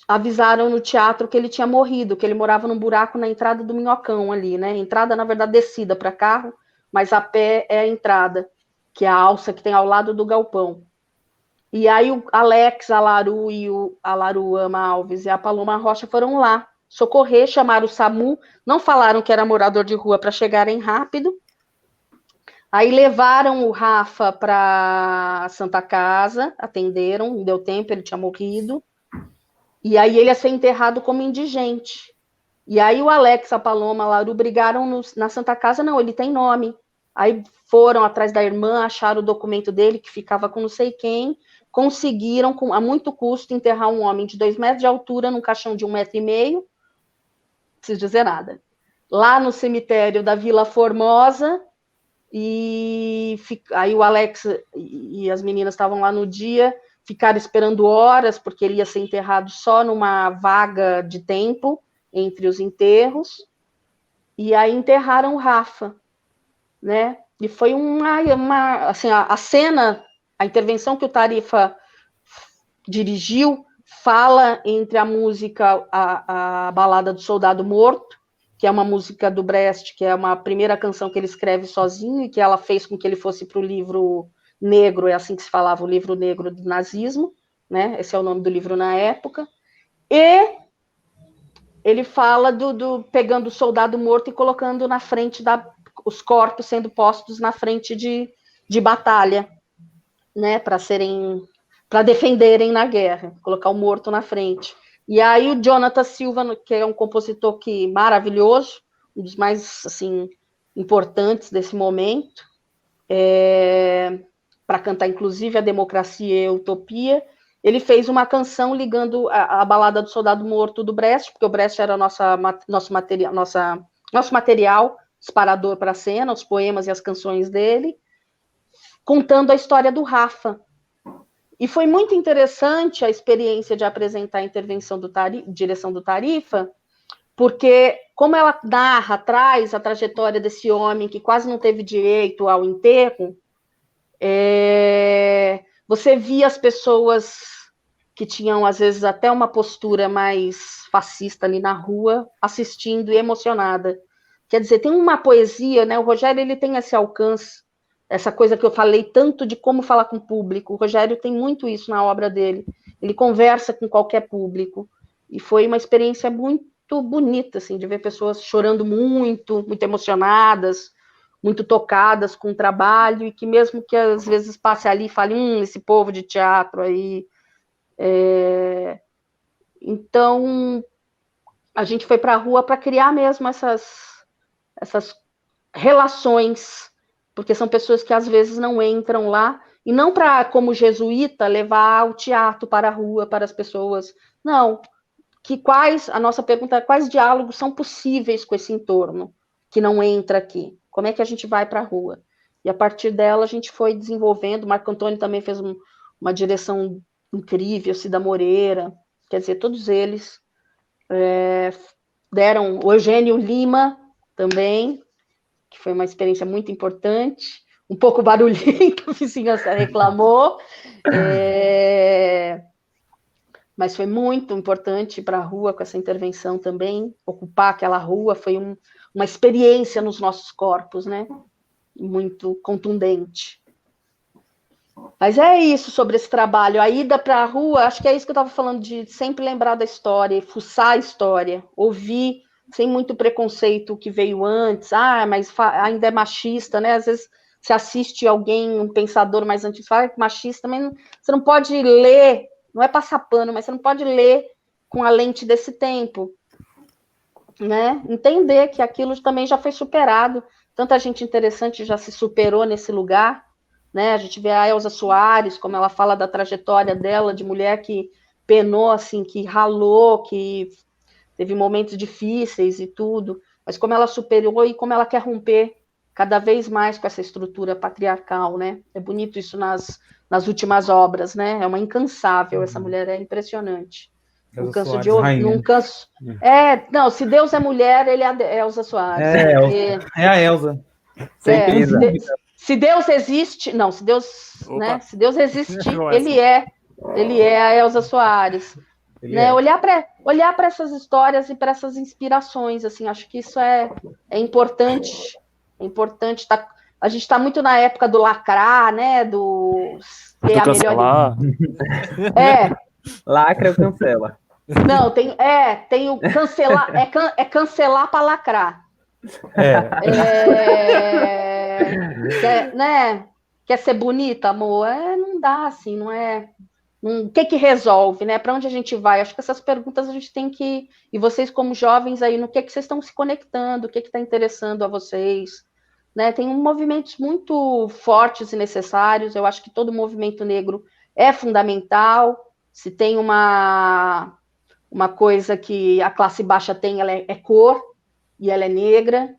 avisaram no teatro que ele tinha morrido, que ele morava num buraco na entrada do Minhocão ali, né? Entrada, na verdade, descida para carro, mas a pé é a entrada, que é a alça que tem ao lado do galpão. E aí o Alex, a Laru e a Laruama Alves e a Paloma Rocha foram lá socorrer, chamaram o SAMU, não falaram que era morador de rua para chegarem rápido. Aí levaram o Rafa para Santa Casa, atenderam, não deu tempo, ele tinha morrido. E aí ele ia ser enterrado como indigente. E aí o Alex, a Paloma, a Laru brigaram na Santa Casa, não, ele tem nome. Aí foram atrás da irmã, acharam o documento dele, que ficava com não sei quem, conseguiram, a muito custo, enterrar um homem de 2 metros de altura num caixão de 1,5 metro, não preciso dizer nada. Lá no cemitério da Vila Formosa, e aí o Alex e as meninas estavam lá no dia, ficaram esperando horas, porque ele ia ser enterrado só numa vaga de tempo entre os enterros, e aí enterraram o Rafa, né? E foi assim, a cena, a intervenção que o Tarifa dirigiu, fala entre a música, a Balada do Soldado Morto, que é uma música do Brecht, que é uma primeira canção que ele escreve sozinho, e que ela fez com que ele fosse para o livro negro, é assim que se falava, o livro negro do nazismo, né? Esse é o nome do livro na época. E ele fala pegando o soldado morto e colocando na frente os corpos sendo postos na frente de batalha, né? Para defenderem na guerra, colocar o morto na frente. E aí o Jonathan Silva, que é um compositor maravilhoso, um dos mais assim importantes desse momento, para cantar inclusive a Democracia e a Utopia, ele fez uma canção ligando a Balada do Soldado Morto do Brecht, porque o Brecht era nosso material disparador para a cena, os poemas e as canções dele, contando a história do Rafa. E foi muito interessante a experiência de apresentar a intervenção direção do Tarifa, porque como ela narra, traz a trajetória desse homem que quase não teve direito ao enterro, você via as pessoas que tinham, às vezes, até uma postura mais fascista ali na rua, assistindo e emocionada. Quer dizer, tem uma poesia, né? O Rogério, ele tem esse alcance, essa coisa que eu falei tanto de como falar com o público. O Rogério tem muito isso na obra dele. Ele conversa com qualquer público. E foi uma experiência muito bonita, assim, de ver pessoas chorando muito, muito emocionadas, muito tocadas com o trabalho, e que mesmo que às vezes passe ali e fale, esse povo de teatro aí. Então, a gente foi para a rua para criar mesmo essas relações, porque são pessoas que às vezes não entram lá, e não para, como jesuíta, levar o teatro para a rua, para as pessoas. Não. A nossa pergunta é quais diálogos são possíveis com esse entorno que não entra aqui? Como é que a gente vai para a rua? E a partir dela a gente foi desenvolvendo. O Marco Antônio também fez uma direção incrível, Cida Moreira, quer dizer, todos eles deram. O Eugênio Lima também, que foi uma experiência muito importante, um pouco barulhenta, a vizinhança reclamou, mas foi muito importante para a rua com essa intervenção também. Ocupar aquela rua foi uma experiência nos nossos corpos, né? Muito contundente. Mas é isso sobre esse trabalho. A ida para a rua, acho que é isso que eu estava falando, de sempre lembrar da história, fuçar a história, ouvir sem muito preconceito o que veio antes. Mas ainda é machista, né? Às vezes você assiste alguém, um pensador mais antigo, fala que machista, mas você não pode ler, não é passar pano, mas você não pode ler com a lente desse tempo, né? Entender que aquilo também já foi superado, tanta gente interessante já se superou nesse lugar, né? A gente vê a Elza Soares, como ela fala da trajetória dela, de mulher que penou, assim, que ralou, que teve momentos difíceis e tudo, mas como ela superou e como ela quer romper cada vez mais com essa estrutura patriarcal, né? É bonito isso nas últimas obras, né? É uma incansável, essa mulher é impressionante. Não canso de ouvir, não canso. Não, se Deus é mulher, ele é a Elza Soares. É a Elza. Certeza. Se Deus existe, não, se Deus, né? Se Deus existe, ele é a Elza Soares. né? Olhar para essas histórias e para essas inspirações, assim, acho que isso é importante. É importante. A gente está muito na época do lacrar, né? Do cancelar. Lacra ou cancela. Não, tem o cancelar, cancelar para lacrar. Né? Quer ser bonita, amor? Não dá, assim, não é. O que resolve, né? Para onde a gente vai? Acho que essas perguntas a gente tem que. E vocês, como jovens, aí, no que vocês estão se conectando, o que está interessando a vocês? Né? Tem movimentos muito fortes e necessários. Eu acho que todo movimento negro é fundamental. Se tem uma coisa que a classe baixa tem, ela é cor, e ela é negra,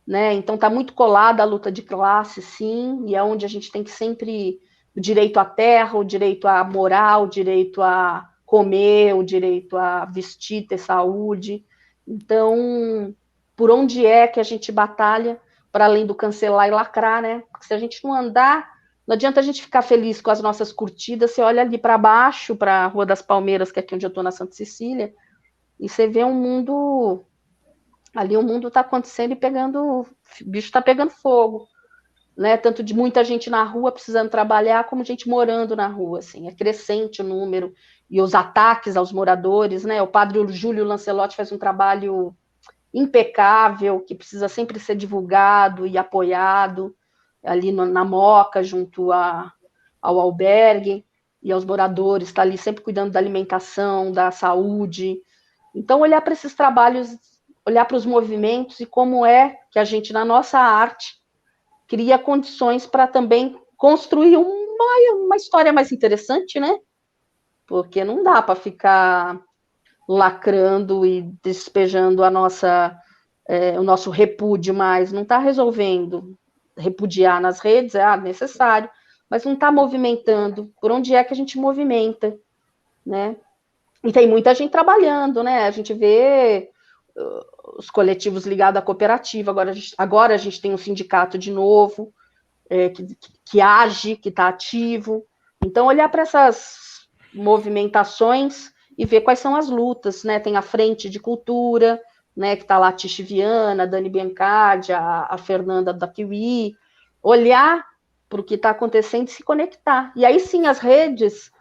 né? Então está muito colada a luta de classe, sim, e é onde a gente tem que sempre o direito à terra, o direito à moral, o direito a comer, o direito a vestir, ter saúde. Então, por onde é que a gente batalha para além do cancelar e lacrar, né? Porque se a gente não andar, não adianta a gente ficar feliz com as nossas curtidas, você olha ali para baixo, para a Rua das Palmeiras, que é aqui onde eu estou, na Santa Cecília, e você vê um mundo... Ali o mundo está acontecendo e o bicho está pegando fogo, né? Tanto de muita gente na rua precisando trabalhar, como gente morando na rua, assim. É crescente o número e os ataques aos moradores, né? O padre Júlio Lancelotti faz um trabalho impecável, que precisa sempre ser divulgado e apoiado, ali na Moca, junto ao albergue, e aos moradores, está ali sempre cuidando da alimentação, da saúde. Então, olhar para esses trabalhos, olhar para os movimentos e como é que a gente, na nossa arte, cria condições para também construir uma história mais interessante, né? Porque não dá para ficar lacrando e despejando o nosso repúdio mais, não está resolvendo. Repudiar nas redes é necessário, mas não está movimentando. Por onde é que a gente movimenta, né? E tem muita gente trabalhando, né? A gente vê os coletivos ligados à cooperativa, agora a gente tem um sindicato de novo, que age, que está ativo. Então, olhar para essas movimentações e ver quais são as lutas, né? Tem a Frente de Cultura, né, que está lá a Tish Viana, a Dani Biancardi, a Fernanda da Kiwi, olhar para o que está acontecendo e se conectar. E aí sim, as redes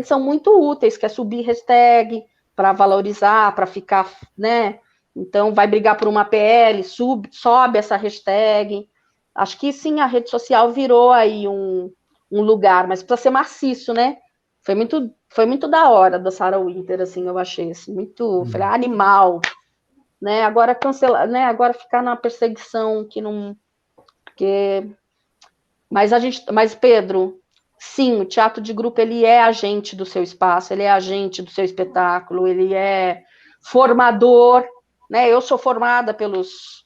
são muito úteis, que é subir hashtag para valorizar, para ficar, né? Então, vai brigar por uma PL, sobe essa hashtag. Acho que sim, a rede social virou aí um lugar, mas precisa ser maciço, né? Foi muito da hora da Sarah Winter, assim, eu achei, assim, muito, falei, animal, né? Agora cancelar, né? Agora ficar na perseguição que não, mas Pedro, sim, o teatro de grupo, ele é agente do seu espaço, ele é agente do seu espetáculo, ele é formador, né? Eu sou formada pelos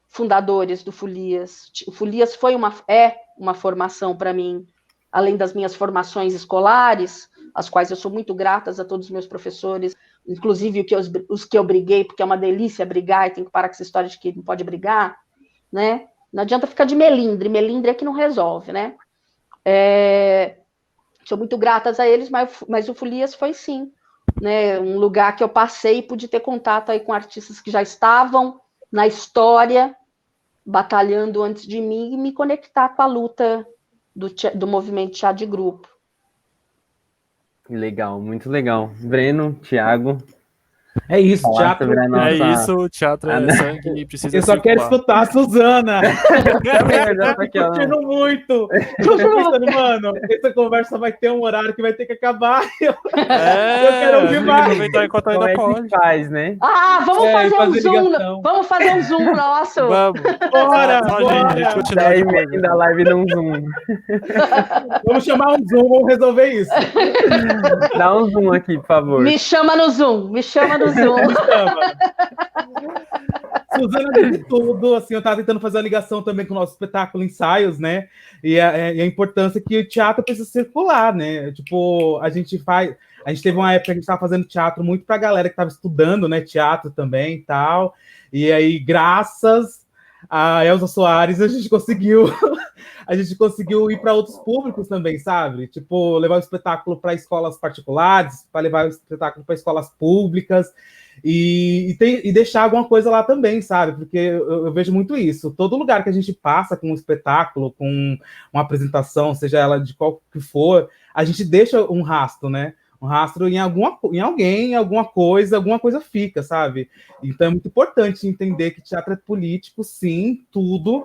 fundadores do Folias. O Folias é uma formação para mim, além das minhas formações escolares, às quais eu sou muito grata a todos os meus professores, inclusive os que eu briguei, porque é uma delícia brigar, e tem que parar com essa história de que não pode brigar, né? Não adianta ficar de melindre é que não resolve, né? Sou muito grata a eles, mas o Folias foi sim, né? Um lugar que eu passei e pude ter contato aí com artistas que já estavam na história, batalhando antes de mim, e me conectar com a luta do movimento teatro de grupo. Legal, muito legal. Breno, Thiago. É isso, teatro. O teatro é sangue e precisa Eu só quero escutar a Suzana. Eu tô curtindo muito. Tô pensando, mano, essa conversa vai ter um horário que vai ter que acabar. Eu quero ouvir mais. Aproveitar enquanto ainda pode. Faz, né? Vamos fazer um Zoom. Vamos fazer um Zoom nosso. Vamos. Bora. A gente continua depois. Da live num Zoom. Vamos chamar um Zoom, vamos resolver isso. Dá um Zoom aqui, por favor. Me chama no Zoom. Suzana, de tudo, assim, eu tava tentando fazer uma ligação também com o nosso espetáculo Ensaios, né? E a importância que o teatro precisa circular, né? Tipo, a gente teve uma época que a gente tava fazendo teatro muito pra galera que tava estudando, né? Teatro também e tal. E aí, graças a Elza Soares, a gente conseguiu ir para outros públicos também, sabe? Tipo, levar o espetáculo para escolas particulares, para levar o espetáculo para escolas públicas e deixar alguma coisa lá também, sabe? Porque eu vejo muito isso. Todo lugar que a gente passa com um espetáculo, com uma apresentação, seja ela de qual que for, a gente deixa um rastro, né? Um rastro em alguém, em alguma coisa fica, sabe? Então é muito importante entender que teatro é político, sim, tudo,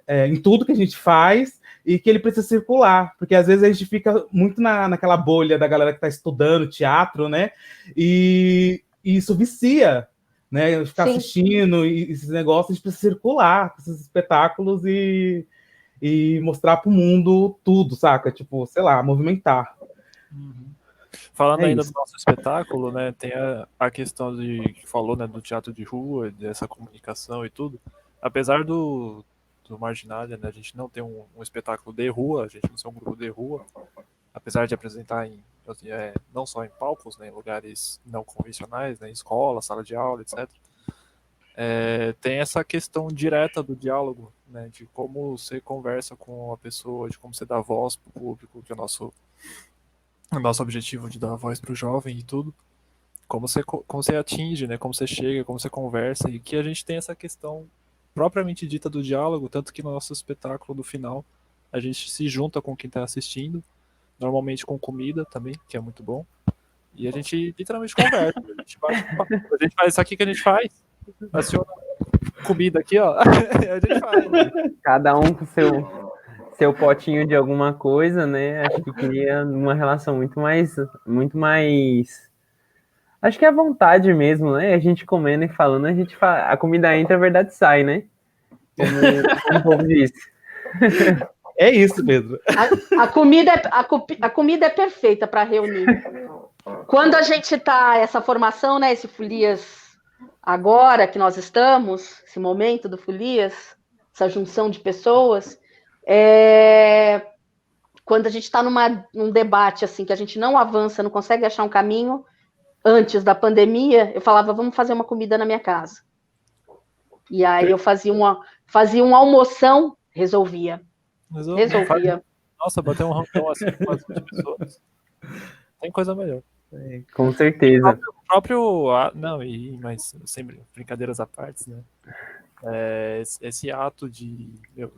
em tudo que a gente faz, e que ele precisa circular, porque às vezes a gente fica muito naquela bolha da galera que está estudando teatro, né? E isso vicia, né? Ficar Sim. assistindo e esses negócios, a gente precisa circular esses espetáculos e mostrar para o mundo tudo, saca? Tipo, sei lá, movimentar. Falando É ainda isso. do nosso espetáculo, né, tem a questão que falou, né, do teatro de rua, dessa comunicação e tudo. Apesar do Marginália, né, a gente não ter um espetáculo de rua, a gente não ser um grupo de rua, apesar de apresentar não só em palcos, né, em lugares não convencionais, né, em escola, sala de aula, etc. Tem essa questão direta do diálogo, né, de como você conversa com a pessoa, de como você dá voz para o público, que é o nosso objetivo de dar voz para o jovem e tudo. Como você atinge, né, como você chega, como você conversa, e que a gente tem essa questão propriamente dita do diálogo, tanto que no nosso espetáculo do final a gente se junta com quem está assistindo, normalmente com comida também, que é muito bom, e a gente literalmente conversa, a gente bate um papo. A gente faz isso aqui que a gente faz, aciona comida aqui, ó, a gente faz. Cada um com seu potinho de alguma coisa, né? Acho que cria uma relação muito mais. Acho que é a vontade mesmo, né? A gente comendo e falando, a comida entra, a verdade sai, né? Como o povo disse. É isso, Pedro. A comida é perfeita para reunir. Quando a gente tá essa formação, né, esse Folias agora que nós estamos, esse momento do Folias, essa junção de pessoas, quando a gente está num debate assim que a gente não avança, não consegue achar um caminho, antes da pandemia, eu falava, vamos fazer uma comida na minha casa. E aí eu fazia uma almoção, resolvia. Nossa, bater um rancão assim com as pessoas. Tem coisa melhor. Com certeza. Mas sempre brincadeiras à parte, né? Esse ato de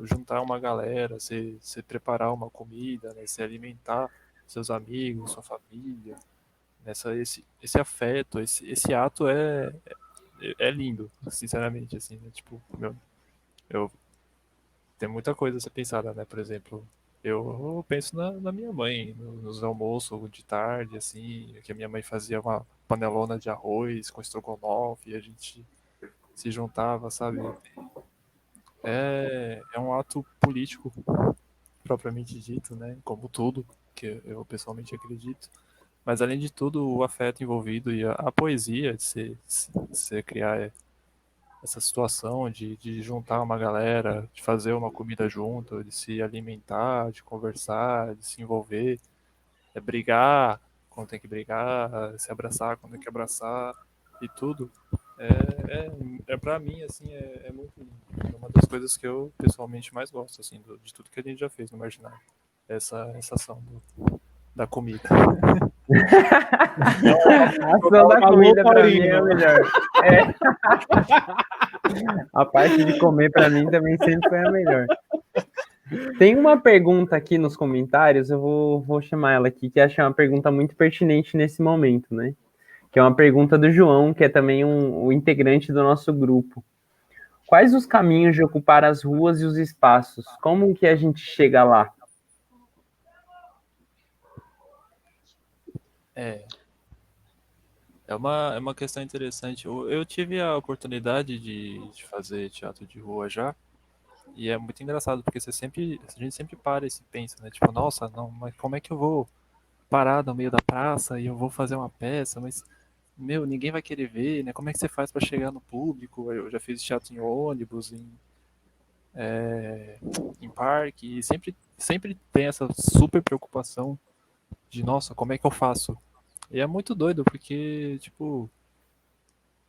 juntar uma galera, você preparar uma comida, né? Você alimentar seus amigos, sua família, esse afeto, esse ato é lindo, sinceramente, assim, né? Tipo, tem muita coisa a ser pensada, né? Por exemplo, eu penso na minha mãe, nos almoços de tarde, assim, que a minha mãe fazia uma panelona de arroz com estrogonofe e a gente se juntava, sabe? É um ato político, propriamente dito, né? Como tudo, que eu pessoalmente acredito. Mas, além de tudo, o afeto envolvido e a poesia de você criar essa situação de juntar uma galera, de fazer uma comida junto, de se alimentar, de conversar, de se envolver, brigar quando tem que brigar, se abraçar quando tem que abraçar e tudo. Para mim, assim, é muito lindo. É uma das coisas que eu pessoalmente mais gosto, assim, de tudo que a gente já fez no Marginal. Essa ação da comida. A ação da comida pra mim é a melhor. A parte de comer pra mim também sempre foi a melhor. Tem uma pergunta aqui nos comentários, eu vou chamar ela aqui, que acho uma pergunta muito pertinente nesse momento, né? Que é uma pergunta do João, que é também um integrante do nosso grupo. Quais os caminhos de ocupar as ruas e os espaços? Como que a gente chega lá? É uma questão interessante. Eu tive a oportunidade de fazer teatro de rua já, e é muito engraçado, porque a gente sempre para e se pensa, né? Tipo, nossa, não, mas como é que eu vou parar no meio da praça e eu vou fazer uma peça, mas, meu, ninguém vai querer ver, né? Como é que você faz para chegar no público? Eu já fiz teatro em ônibus, em parque, e sempre tem essa super preocupação de, nossa, como é que eu faço? E é muito doido, porque, tipo,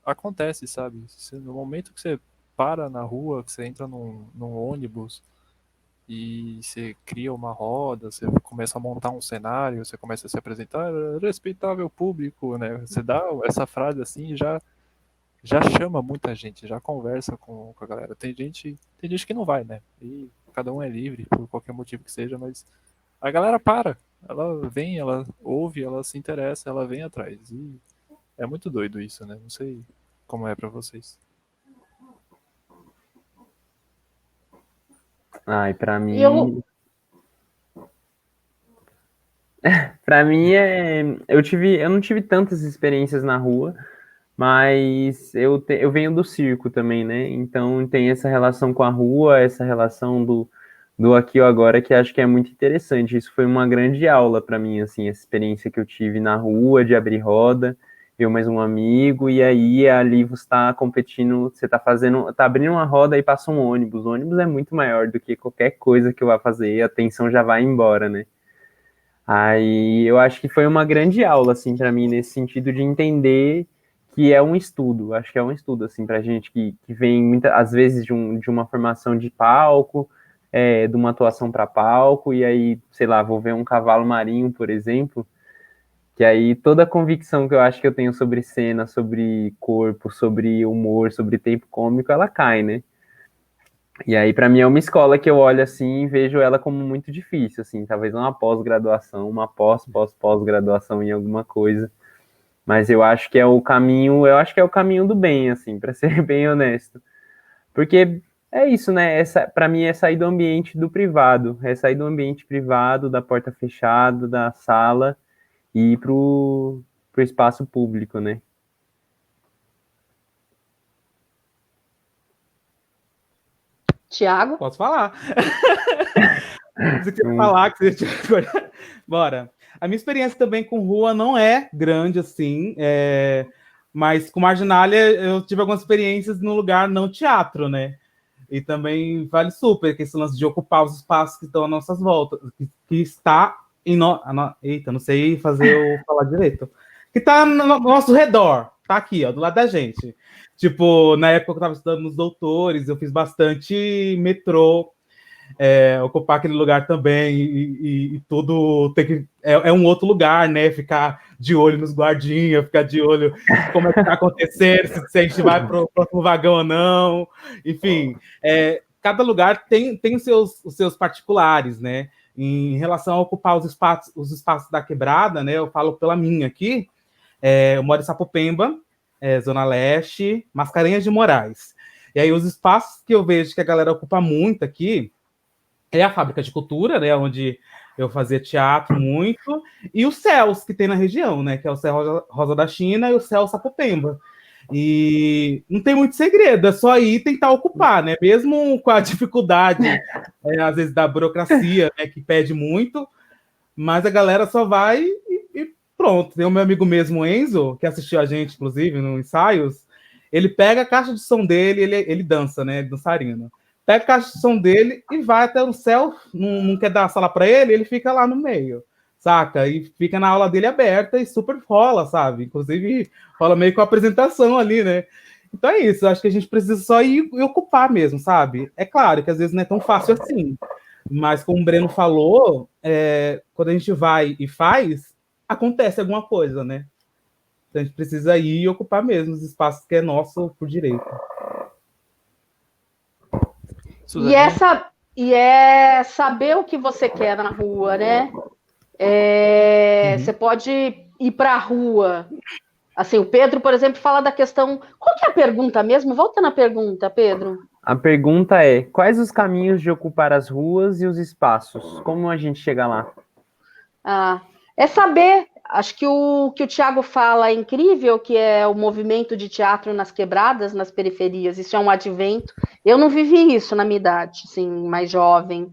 acontece, sabe? No momento que você para na rua, que você entra num ônibus e você cria uma roda, você começa a montar um cenário, você começa a se apresentar, respeitável público, né? Você dá essa frase assim e já chama muita gente, já conversa com a galera. Tem gente que não vai, né? E cada um é livre, por qualquer motivo que seja, mas a galera para. Ela vem, ela ouve, ela se interessa, ela vem atrás. E é muito doido isso, né? Não sei como é pra vocês. Ai, pra mim. Eu, Pra mim eu não tive tantas experiências na rua, mas eu venho do circo também, né? Então tem essa relação com a rua, essa relação do aqui ou agora que acho que é muito interessante. Isso foi uma grande aula pra mim, assim, essa experiência que eu tive na rua de abrir roda, eu mais um amigo, e aí ali você está competindo, você tá abrindo uma roda e passa um ônibus. O ônibus é muito maior do que qualquer coisa que eu vá fazer, a tensão já vai embora, né? Aí eu acho que foi uma grande aula, assim, para mim, nesse sentido de entender que é um estudo. Acho que é um estudo, assim, pra gente que vem, às vezes, de uma formação de palco, de uma atuação para palco, e aí, sei lá, vou ver um cavalo marinho, por exemplo, que aí toda a convicção que eu acho que eu tenho sobre cena, sobre corpo, sobre humor, sobre tempo cômico, ela cai, né? E aí, para mim, é uma escola que eu olho assim e vejo ela como muito difícil, assim, talvez uma pós-graduação, uma pós-graduação em alguma coisa. Mas eu acho que é o caminho, eu acho que é o caminho do bem, assim, para ser bem honesto. Porque é isso, né? Para mim é sair do ambiente do privado, é sair do ambiente privado, da porta fechada, da sala e ir pro espaço público, né? Tiago? Posso falar. Você quer falar que você Bora. A minha experiência também com rua não é grande assim, mas com Marginalia eu tive algumas experiências no lugar não teatro, né? E também vale super que esse lance de ocupar os espaços que estão às nossas voltas, que está em Eita, não sei fazer eu falar direito. Que está no nosso redor, tá aqui, ó, do lado da gente. Tipo, na época que eu estava estudando nos doutores, eu fiz bastante metrô, ocupar aquele lugar também e tudo tem que é um outro lugar, né? Ficar de olho nos guardinhas, ficar de olho como é que tá acontecendo, se a gente vai para o próximo vagão ou não. Enfim, cada lugar tem os seus particulares, né? Em relação a ocupar os espaços da quebrada, né? Eu falo pela minha aqui. Eu moro em Sapopemba, Zona Leste, Mascarenhas de Moraes. E aí os espaços que eu vejo que a galera ocupa muito aqui é a Fábrica de Cultura, né, onde eu fazia teatro muito, e os CELS que tem na região, né, que é o CEL Rosa da China e o CEL Sapopemba. E não tem muito segredo, é só ir tentar ocupar, né, mesmo com a dificuldade, às vezes, da burocracia, né, que pede muito, mas a galera só vai e pronto. Tem o meu amigo mesmo, Enzo, que assistiu a gente, inclusive, no ensaios, ele pega a caixa de som dele, ele dança, né, dançarino. Pega a caixa de som dele e vai até o céu, não quer dar a sala para ele fica lá no meio, saca? E fica na aula dele aberta e super rola, sabe? Inclusive, rola meio com a apresentação ali, né? Então é isso, acho que a gente precisa só ir e ocupar mesmo, sabe? É claro que às vezes não é tão fácil assim, mas como o Breno falou, quando a gente vai e faz, acontece alguma coisa, né? Então a gente precisa ir e ocupar mesmo os espaços que é nosso por direito. E é saber o que você quer na rua, né? Você pode ir para a rua. Assim, o Pedro, por exemplo, fala da questão. Qual que é a pergunta mesmo? Volta na pergunta, Pedro. A pergunta é: quais os caminhos de ocupar as ruas e os espaços? Como a gente chega lá? É saber. Acho que o Tiago fala é incrível, que é o movimento de teatro nas quebradas, nas periferias. Isso é um advento. Eu não vivi isso na minha idade, assim, mais jovem.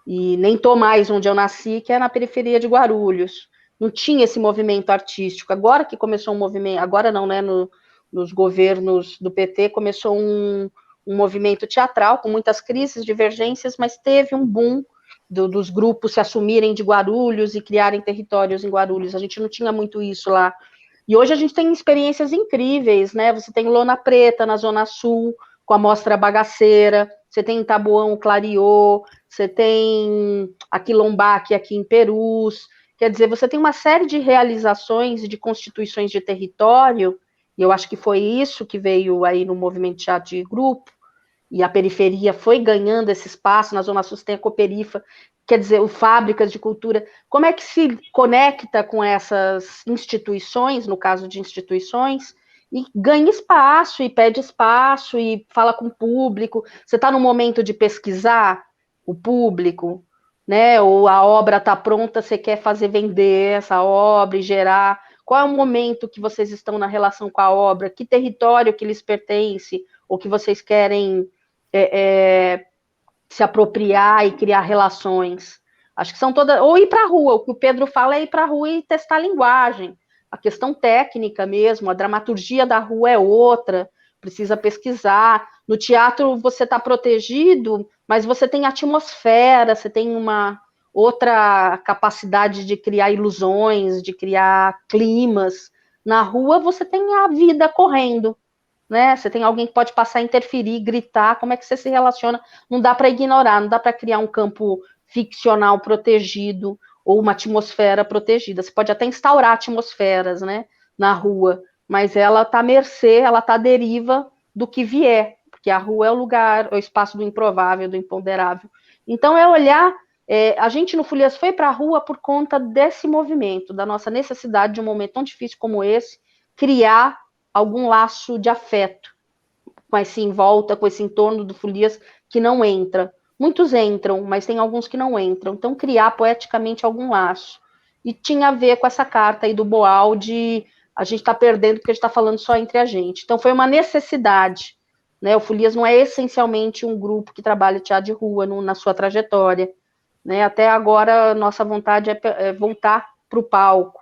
E nem estou mais onde eu nasci, que é na periferia de Guarulhos. Não tinha esse movimento artístico. Agora que começou um movimento, agora não, né? Nos governos do PT começou um movimento teatral com muitas crises, divergências, mas teve um boom dos grupos se assumirem de Guarulhos e criarem territórios em Guarulhos. A gente não tinha muito isso lá. E hoje a gente tem experiências incríveis, né? Você tem Lona Preta na Zona Sul, com a Mostra Bagaceira, você tem em Taboão o Clariô, você tem a Quilombaque aqui em Perus. Quer dizer, você tem uma série de realizações e de constituições de território, e eu acho que foi isso que veio aí no movimento de teatro de grupo, e a periferia foi ganhando esse espaço, na Zona Sul tem a Cooperifa, quer dizer, o Fábricas de Cultura. Como é que se conecta com essas instituições, no caso de instituições, e ganha espaço, e pede espaço, e fala com o público? Você está no momento de pesquisar o público, né? Ou a obra está pronta, você quer fazer vender essa obra e gerar. Qual é o momento que vocês estão na relação com a obra? Que território que lhes pertence? Ou que vocês querem se apropriar e criar relações? Acho que são todas. Ou ir para a rua, o que o Pedro fala é ir para a rua e testar a linguagem. A questão técnica mesmo, a dramaturgia da rua é outra, precisa pesquisar. No teatro você está protegido, mas você tem atmosfera, você tem uma outra capacidade de criar ilusões, de criar climas. Na rua você tem a vida correndo, né? Você tem alguém que pode passar, interferir, gritar. Como é que você se relaciona? Não dá para ignorar, não dá para criar um campo ficcional protegido ou uma atmosfera protegida. Você pode até instaurar atmosferas, né, na rua, mas ela está à mercê, ela está à deriva do que vier, porque a rua é o lugar, é o espaço do improvável, do imponderável. Então, é olhar. A gente no Folias foi para a rua por conta desse movimento, da nossa necessidade de um momento tão difícil como esse, criar algum laço de afeto com esse em volta, com esse entorno do Folias que não entra. Muitos entram, mas tem alguns que não entram. Então, criar poeticamente algum laço. E tinha a ver com essa carta aí do Boal de a gente está perdendo porque a gente está falando só entre a gente. Então, foi uma necessidade, né? O Folias não é essencialmente um grupo que trabalha teatro de rua na sua trajetória, né? Até agora, nossa vontade é voltar para o palco,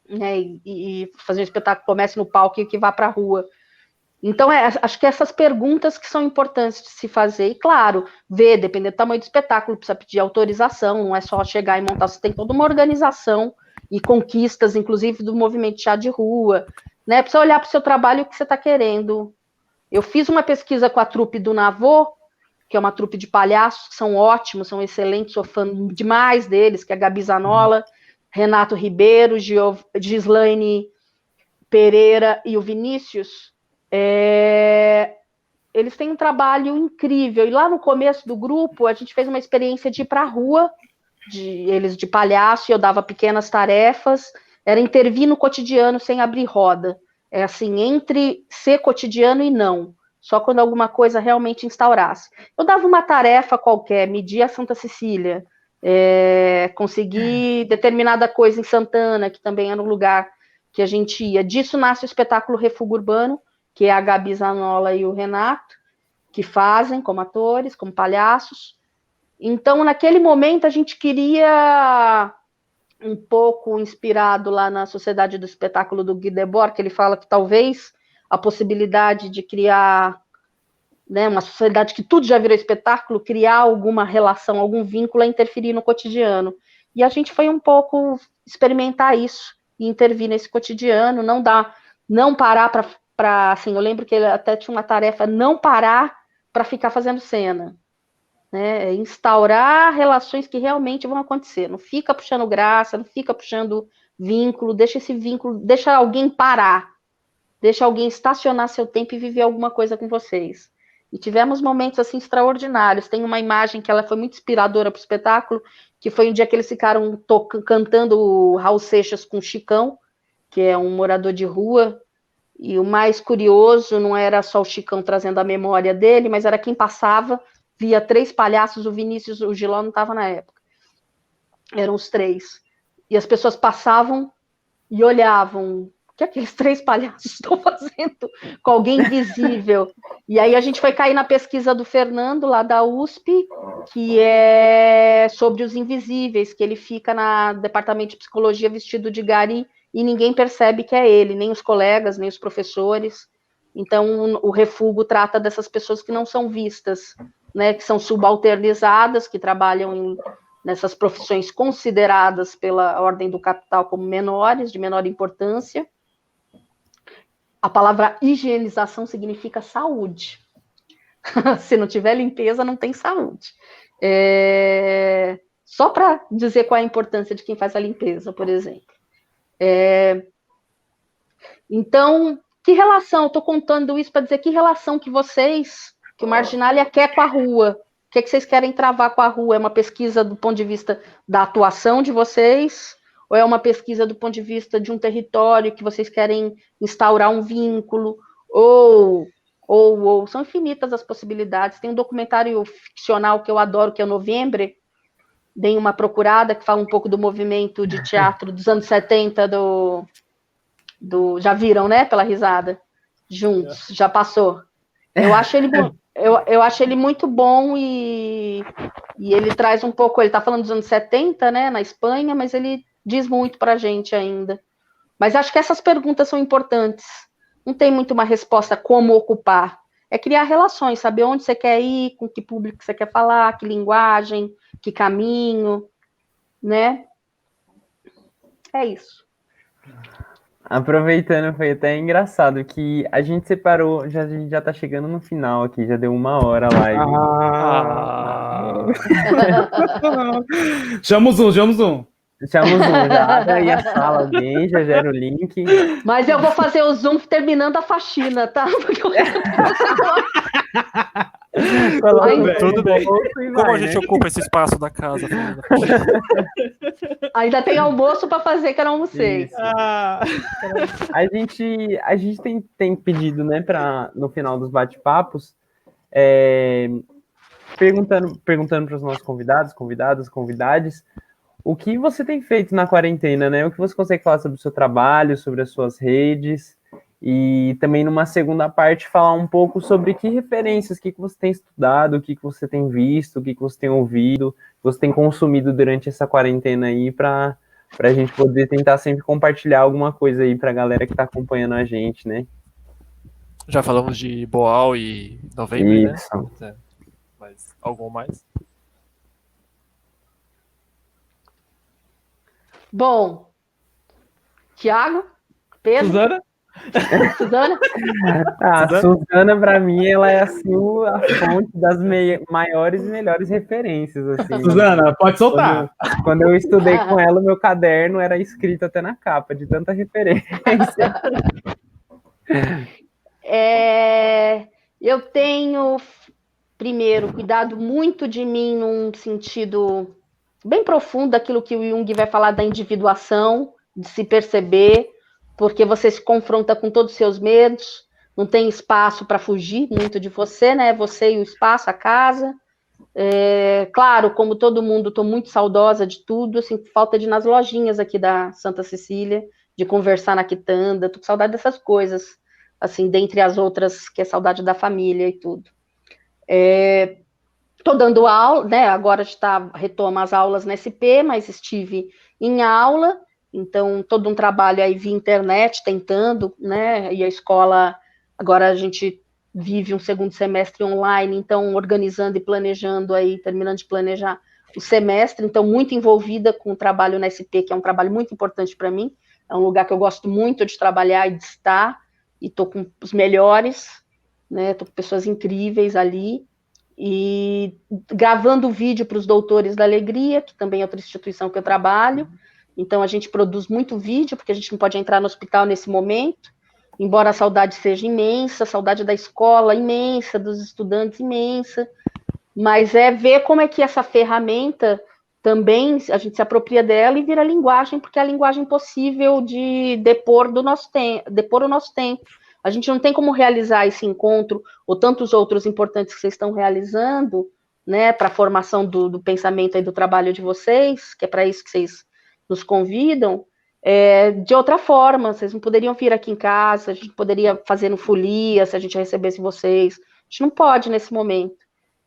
né? E fazer um espetáculo que comece no palco e que vá para a rua. Então, acho que essas perguntas que são importantes de se fazer, e claro, ver, dependendo do tamanho do espetáculo, precisa pedir autorização, não é só chegar e montar, você tem toda uma organização e conquistas, inclusive do movimento de teatro de rua, né? Precisa olhar para o seu trabalho e o que você está querendo. Eu fiz uma pesquisa com a trupe do Navô, que é uma trupe de palhaços, que são ótimos, são excelentes, sou fã demais deles, que é a Gabi Zanola, Renato Ribeiro, Gislaine Pereira e o Vinícius. Eles têm um trabalho incrível, e lá no começo do grupo a gente fez uma experiência de ir para a rua, eles de palhaço, e eu dava pequenas tarefas, era intervir no cotidiano sem abrir roda, assim, entre ser cotidiano e não, só quando alguma coisa realmente instaurasse. Eu dava uma tarefa qualquer, medir a Santa Cecília, conseguir determinada coisa em Santana, que também era um lugar que a gente ia. Disso nasce o espetáculo Refúgio Urbano, que é a Gabi Zanola e o Renato, que fazem como atores, como palhaços. Então, naquele momento, a gente queria, um pouco inspirado lá na Sociedade do Espetáculo do Guy Debord, que ele fala que talvez a possibilidade de criar, né, uma sociedade que tudo já virou espetáculo, criar alguma relação, algum vínculo, é interferir no cotidiano. E a gente foi um pouco experimentar isso, e intervir nesse cotidiano, não parar assim, eu lembro que ele até tinha uma tarefa, não parar para ficar fazendo cena, né? Instaurar relações que realmente vão acontecer, não fica puxando graça, não fica puxando vínculo, deixa esse vínculo, deixa alguém parar, deixa alguém estacionar seu tempo e viver alguma coisa com vocês. E tivemos momentos assim extraordinários. Tem uma imagem que ela foi muito inspiradora para o espetáculo, que foi um dia que eles ficaram cantando o Raul Seixas com o Chicão, que é um morador de rua. E o mais curioso não era só o Chicão trazendo a memória dele, mas era quem passava, via 3 palhaços, o Vinícius, o Giló não estava na época. Eram os 3. E as pessoas passavam e olhavam, o que aqueles 3 palhaços estão fazendo com alguém invisível? E aí a gente foi cair na pesquisa do Fernando, lá da USP, que é sobre os invisíveis, que ele fica no departamento de psicologia vestido de gari, e ninguém percebe que é ele, nem os colegas, nem os professores. Então, o Refúgio trata dessas pessoas que não são vistas, né, que são subalternizadas, que trabalham nessas profissões consideradas pela ordem do capital como menores, de menor importância. A palavra higienização significa saúde. Se não tiver limpeza, não tem saúde. Só para dizer qual é a importância de quem faz a limpeza, por exemplo. Então, que relação, estou contando isso para dizer que relação que vocês, que o Marginalia quer com a rua, o que vocês querem travar com a rua? É uma pesquisa do ponto de vista da atuação de vocês, ou é uma pesquisa do ponto de vista de um território que vocês querem instaurar um vínculo, ou são infinitas as possibilidades. Tem um documentário ficcional que eu adoro, que é o Novembre, dei uma procurada, que fala um pouco do movimento de teatro dos anos 70 já viram, né? Pela risada. Juntos, já passou. Eu acho ele muito bom e ele traz um pouco, ele está falando dos anos 70, né? Na Espanha, mas ele diz muito para a gente ainda. Mas acho que essas perguntas são importantes. Não tem muito uma resposta como ocupar. É criar relações, saber onde você quer ir, com que público você quer falar, que linguagem, que caminho, né? É isso. Aproveitando, foi até engraçado que a gente separou, a gente já tá chegando no final aqui, já deu 1 hora a live. Chama o Zoom. Chama o Zoom, já abre aí a sala, alguém, já gera o link. Mas eu vou fazer o Zoom terminando a faxina, tá? Porque Tudo bem. Como a gente ocupa esse espaço da casa? Ainda tem almoço para fazer que eu não almocei. A gente tem pedido, né, no final dos bate-papos, perguntando para os nossos convidadas, o que você tem feito na quarentena, né? O que você consegue falar sobre o seu trabalho, sobre as suas redes, e também numa segunda parte falar um pouco sobre que referências, o que você tem estudado, o que você tem visto, o que você tem ouvido, o que você tem consumido durante essa quarentena aí, para a gente poder tentar sempre compartilhar alguma coisa aí para a galera que está acompanhando a gente, né? Já falamos de Boal e Novembro, Isso. Né? Mas algum mais? Bom, Tiago, Pedro, Suzana? Suzana, para mim, ela é assim a fonte das maiores e melhores referências. Assim. Suzana, pode soltar. Quando eu estudei com ela, o meu caderno era escrito até na capa, de tanta referência. Eu tenho, primeiro, cuidado muito de mim num sentido bem profundo daquilo que o Jung vai falar da individuação, de se perceber, porque você se confronta com todos os seus medos, não tem espaço para fugir muito de você, né? Você e o espaço, a casa. Claro, como todo mundo, estou muito saudosa de tudo, assim, falta de ir nas lojinhas aqui da Santa Cecília, de conversar na quitanda, tô com saudade dessas coisas, assim, dentre as outras, que é saudade da família e tudo. Estou dando aula, né? Agora retoma as aulas na SP, mas estive em aula, então todo um trabalho aí via internet, tentando, né? E a escola, agora a gente vive um segundo semestre online, então organizando e planejando aí, terminando de planejar o semestre, então muito envolvida com o trabalho na SP, que é um trabalho muito importante para mim, é um lugar que eu gosto muito de trabalhar e de estar, e estou com os melhores, né? Estou com pessoas incríveis ali, e gravando vídeo para os Doutores da Alegria, que também é outra instituição que eu trabalho, então a gente produz muito vídeo, porque a gente não pode entrar no hospital nesse momento, embora a saudade seja imensa, a saudade da escola imensa, dos estudantes imensa, mas é ver como é que essa ferramenta também, a gente se apropria dela e vira linguagem, porque é a linguagem possível de depor o nosso tempo. A gente não tem como realizar esse encontro, ou tantos outros importantes que vocês estão realizando, né, para a formação do pensamento e do trabalho de vocês, que é para isso que vocês nos convidam, de outra forma. Vocês não poderiam vir aqui em casa, a gente poderia fazer no folia, se a gente recebesse vocês. A gente não pode nesse momento.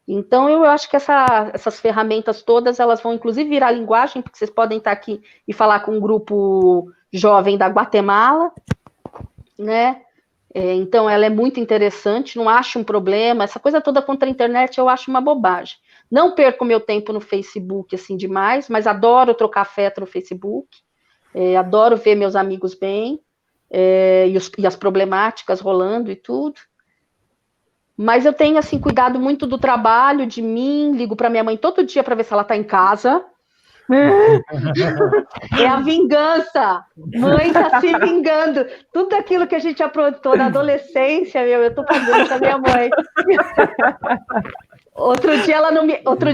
Então, eu acho que essas ferramentas todas, elas vão, inclusive, virar linguagem, porque vocês podem estar aqui e falar com um grupo jovem da Guatemala, né? Então, ela é muito interessante, não acho um problema. Essa coisa toda contra a internet eu acho uma bobagem. Não perco meu tempo no Facebook, assim, demais, mas adoro trocar afeto no Facebook, adoro ver meus amigos bem, e as problemáticas rolando e tudo. Mas eu tenho, assim, cuidado muito do trabalho, de mim, ligo para minha mãe todo dia para ver se ela está em casa. É a vingança. Mãe tá se vingando. Tudo aquilo que a gente aprontou na adolescência, eu tô pagando com a minha mãe. Outro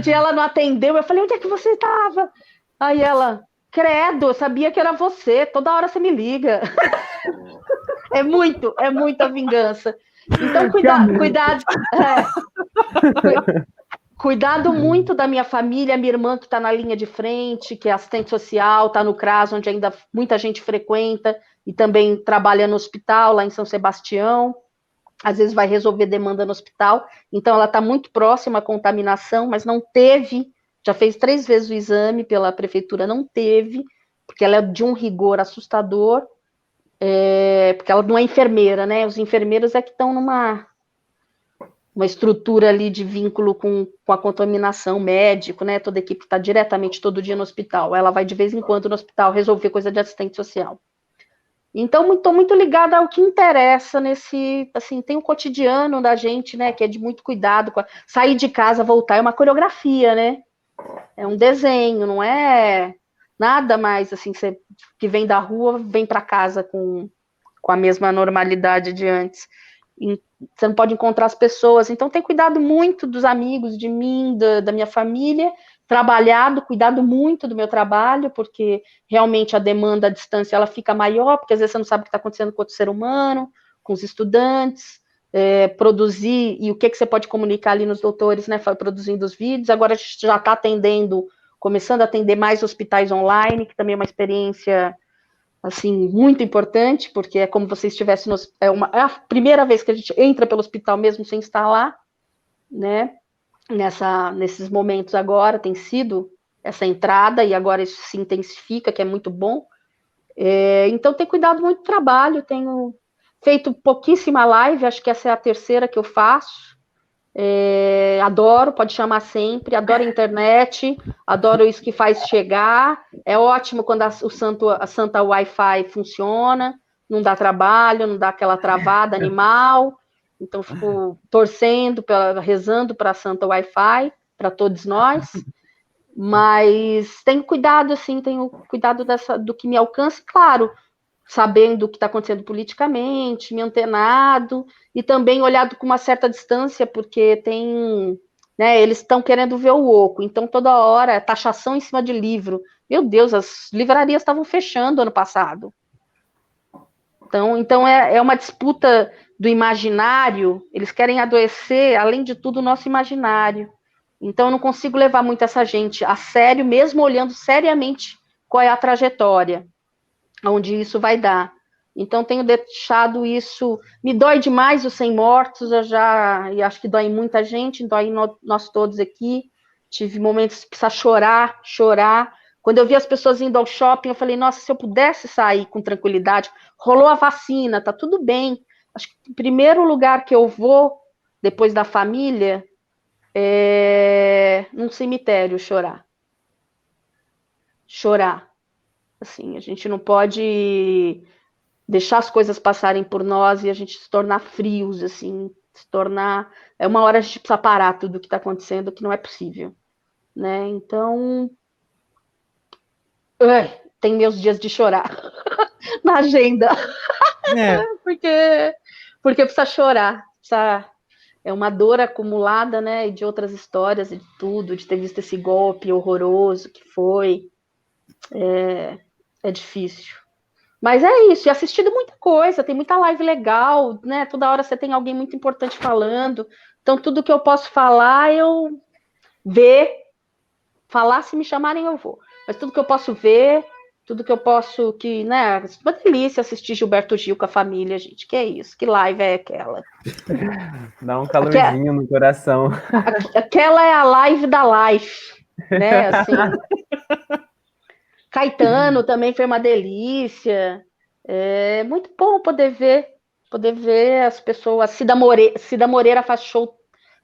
dia ela não atendeu. Eu falei, onde é que você estava? Aí ela, credo, eu sabia que era você. Toda hora você me liga. É muita vingança. Então, cuidado muito da minha família, minha irmã que está na linha de frente, que é assistente social, está no CRAS, onde ainda muita gente frequenta, e também trabalha no hospital, lá em São Sebastião. Às vezes vai resolver demanda no hospital. Então, ela está muito próxima à contaminação, mas não teve, já fez 3 vezes o exame pela prefeitura, não teve, porque ela é de um rigor assustador, porque ela não é enfermeira, né? Os enfermeiros é que estão numa estrutura ali de vínculo com a contaminação, médico, né? Toda a equipe está diretamente todo dia no hospital. Ela vai de vez em quando no hospital resolver coisa de assistente social. Então, estou muito ligada ao que interessa nesse, assim, tem o cotidiano da gente, né? Que é de muito cuidado, sair de casa, voltar, é uma coreografia, né? É um desenho, não é nada mais, assim, que vem da rua, vem para casa com a mesma normalidade de antes. Você não pode encontrar as pessoas, então tem cuidado muito dos amigos, de mim, da minha família, cuidado muito do meu trabalho, porque realmente a demanda à distância ela fica maior, porque às vezes você não sabe o que está acontecendo com outro ser humano, com os estudantes, produzir, e o que você pode comunicar ali nos doutores, né, produzindo os vídeos. Agora a gente já está começando a atender mais hospitais online, que também é uma experiência assim, muito importante, porque é como se estivesse é a primeira vez que a gente entra pelo hospital mesmo sem estar lá, né? Nesses momentos agora tem sido essa entrada, e agora isso se intensifica, que é muito bom. Então, tem cuidado muito do trabalho, tenho feito pouquíssima live, acho que essa é a 3ª que eu faço. Adoro, pode chamar sempre, adoro a internet, adoro isso que faz chegar, é ótimo quando a santa Wi-Fi funciona, não dá trabalho, não dá aquela travada animal, então fico torcendo, rezando para a santa Wi-Fi, para todos nós, mas tenho cuidado, assim, do que me alcança, claro, sabendo o que está acontecendo politicamente, me antenado, e também olhado com uma certa distância, porque tem, né, eles estão querendo ver o oco, então toda hora, taxação em cima de livro. Meu Deus, as livrarias estavam fechando ano passado. Então é uma disputa do imaginário, eles querem adoecer, além de tudo, o nosso imaginário. Então eu não consigo levar muito essa gente a sério, mesmo olhando seriamente qual é a trajetória onde isso vai dar. Então, tenho deixado isso... Me dói demais os 100 mortos, e acho que dói muita gente, dói nós todos aqui. Tive momentos de precisar chorar. Quando eu vi as pessoas indo ao shopping, eu falei, nossa, se eu pudesse sair com tranquilidade, rolou a vacina, tá tudo bem. Acho que o primeiro lugar que eu vou, depois da família, é num cemitério chorar. Assim, a gente não pode deixar as coisas passarem por nós e a gente se tornar frios, assim, uma hora a gente precisa parar tudo o que está acontecendo, que não é possível, né? Então, tem meus dias de chorar na agenda, porque precisa chorar, é uma dor acumulada, né, e de outras histórias e de tudo, de ter visto esse golpe horroroso que foi, é difícil. Mas é isso, e assistido muita coisa, tem muita live legal, né? Toda hora você tem alguém muito importante falando. Então, tudo que eu posso falar, eu falar, se me chamarem, eu vou. Mas tudo que eu posso ver, tudo que eu posso, né? Uma delícia assistir Gilberto Gil com a família, gente. Que é isso? Que live é aquela? Dá um calorzinho no coração. Aquela é a live da life, né? Assim... Caetano também foi uma delícia. É muito bom poder ver as pessoas. Cida Moreira faz show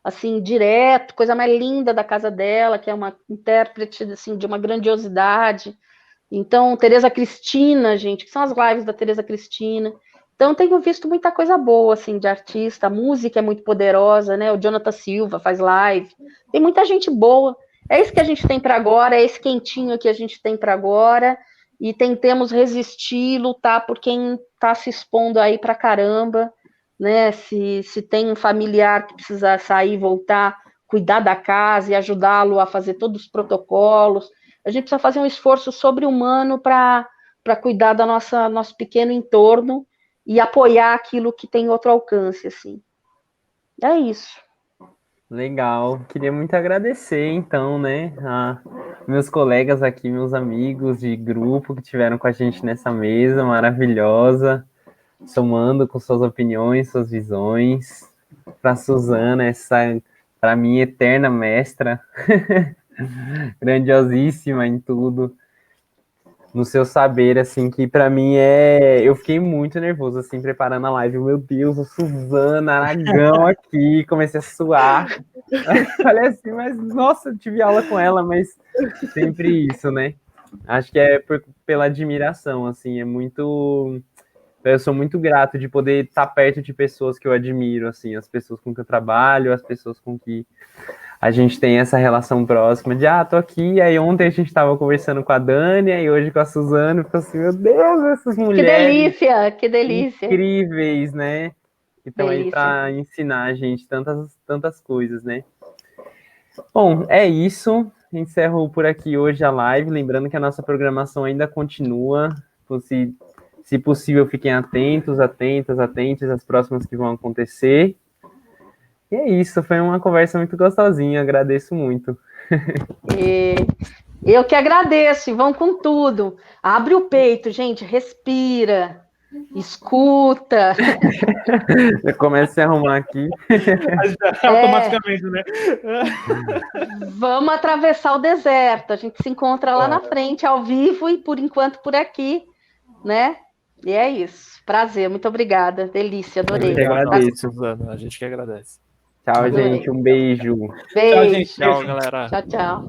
assim direto, coisa mais linda da casa dela, que é uma intérprete assim de uma grandiosidade. Então, Tereza Cristina, gente, que são as lives da Tereza Cristina. Então, tenho visto muita coisa boa, assim, de artista, a música é muito poderosa, né? O Jonathan Silva faz live, tem muita gente boa. É isso que a gente tem para agora, é esse quentinho que a gente tem para agora, e tentemos resistir, lutar por quem está se expondo aí para caramba, né? Se tem um familiar que precisa sair e voltar, cuidar da casa e ajudá-lo a fazer todos os protocolos. A gente precisa fazer um esforço sobre-humano para cuidar da nosso pequeno entorno e apoiar aquilo que tem outro alcance, assim. É isso. Legal. Queria muito agradecer, então, né, a meus colegas aqui, meus amigos de grupo que tiveram com a gente nessa mesa maravilhosa, somando com suas opiniões, suas visões. Para Suzana, essa, para mim, eterna mestra, grandiosíssima em tudo. No seu saber, assim, que pra mim eu fiquei muito nervoso, assim, preparando a live. Meu Deus, a Suzana Aragão aqui, comecei a suar. Falei assim, mas nossa, eu tive aula com ela, mas sempre isso, né? Acho que é pela admiração, assim, eu sou muito grato de poder estar perto de pessoas que eu admiro, assim, as pessoas com que eu trabalho, as pessoas com que a gente tem essa relação próxima de, tô aqui, aí ontem a gente tava conversando com a Dani, e hoje com a Suzana, eu fico assim, meu Deus, essas mulheres que delícia. Incríveis, né? Que estão aí para ensinar a gente tantas coisas, né? Bom, é isso. Encerro por aqui hoje a live, lembrando que a nossa programação ainda continua. Se possível, fiquem atentos às próximas que vão acontecer. E é isso, foi uma conversa muito gostosinha, agradeço muito. Eu que agradeço, e vão com tudo. Abre o peito, gente, respira, escuta. Eu começo a se arrumar aqui. Automaticamente, né? Vamos atravessar o deserto, a gente se encontra lá na frente, ao vivo, e por enquanto por aqui, né? E é isso. Prazer, muito obrigada. Delícia, adorei. Eu que agradeço, Suzana. A gente que agradece. Tchau, gente. Um beijo. Beijo. Tchau, gente. Tchau, galera. Tchau, tchau.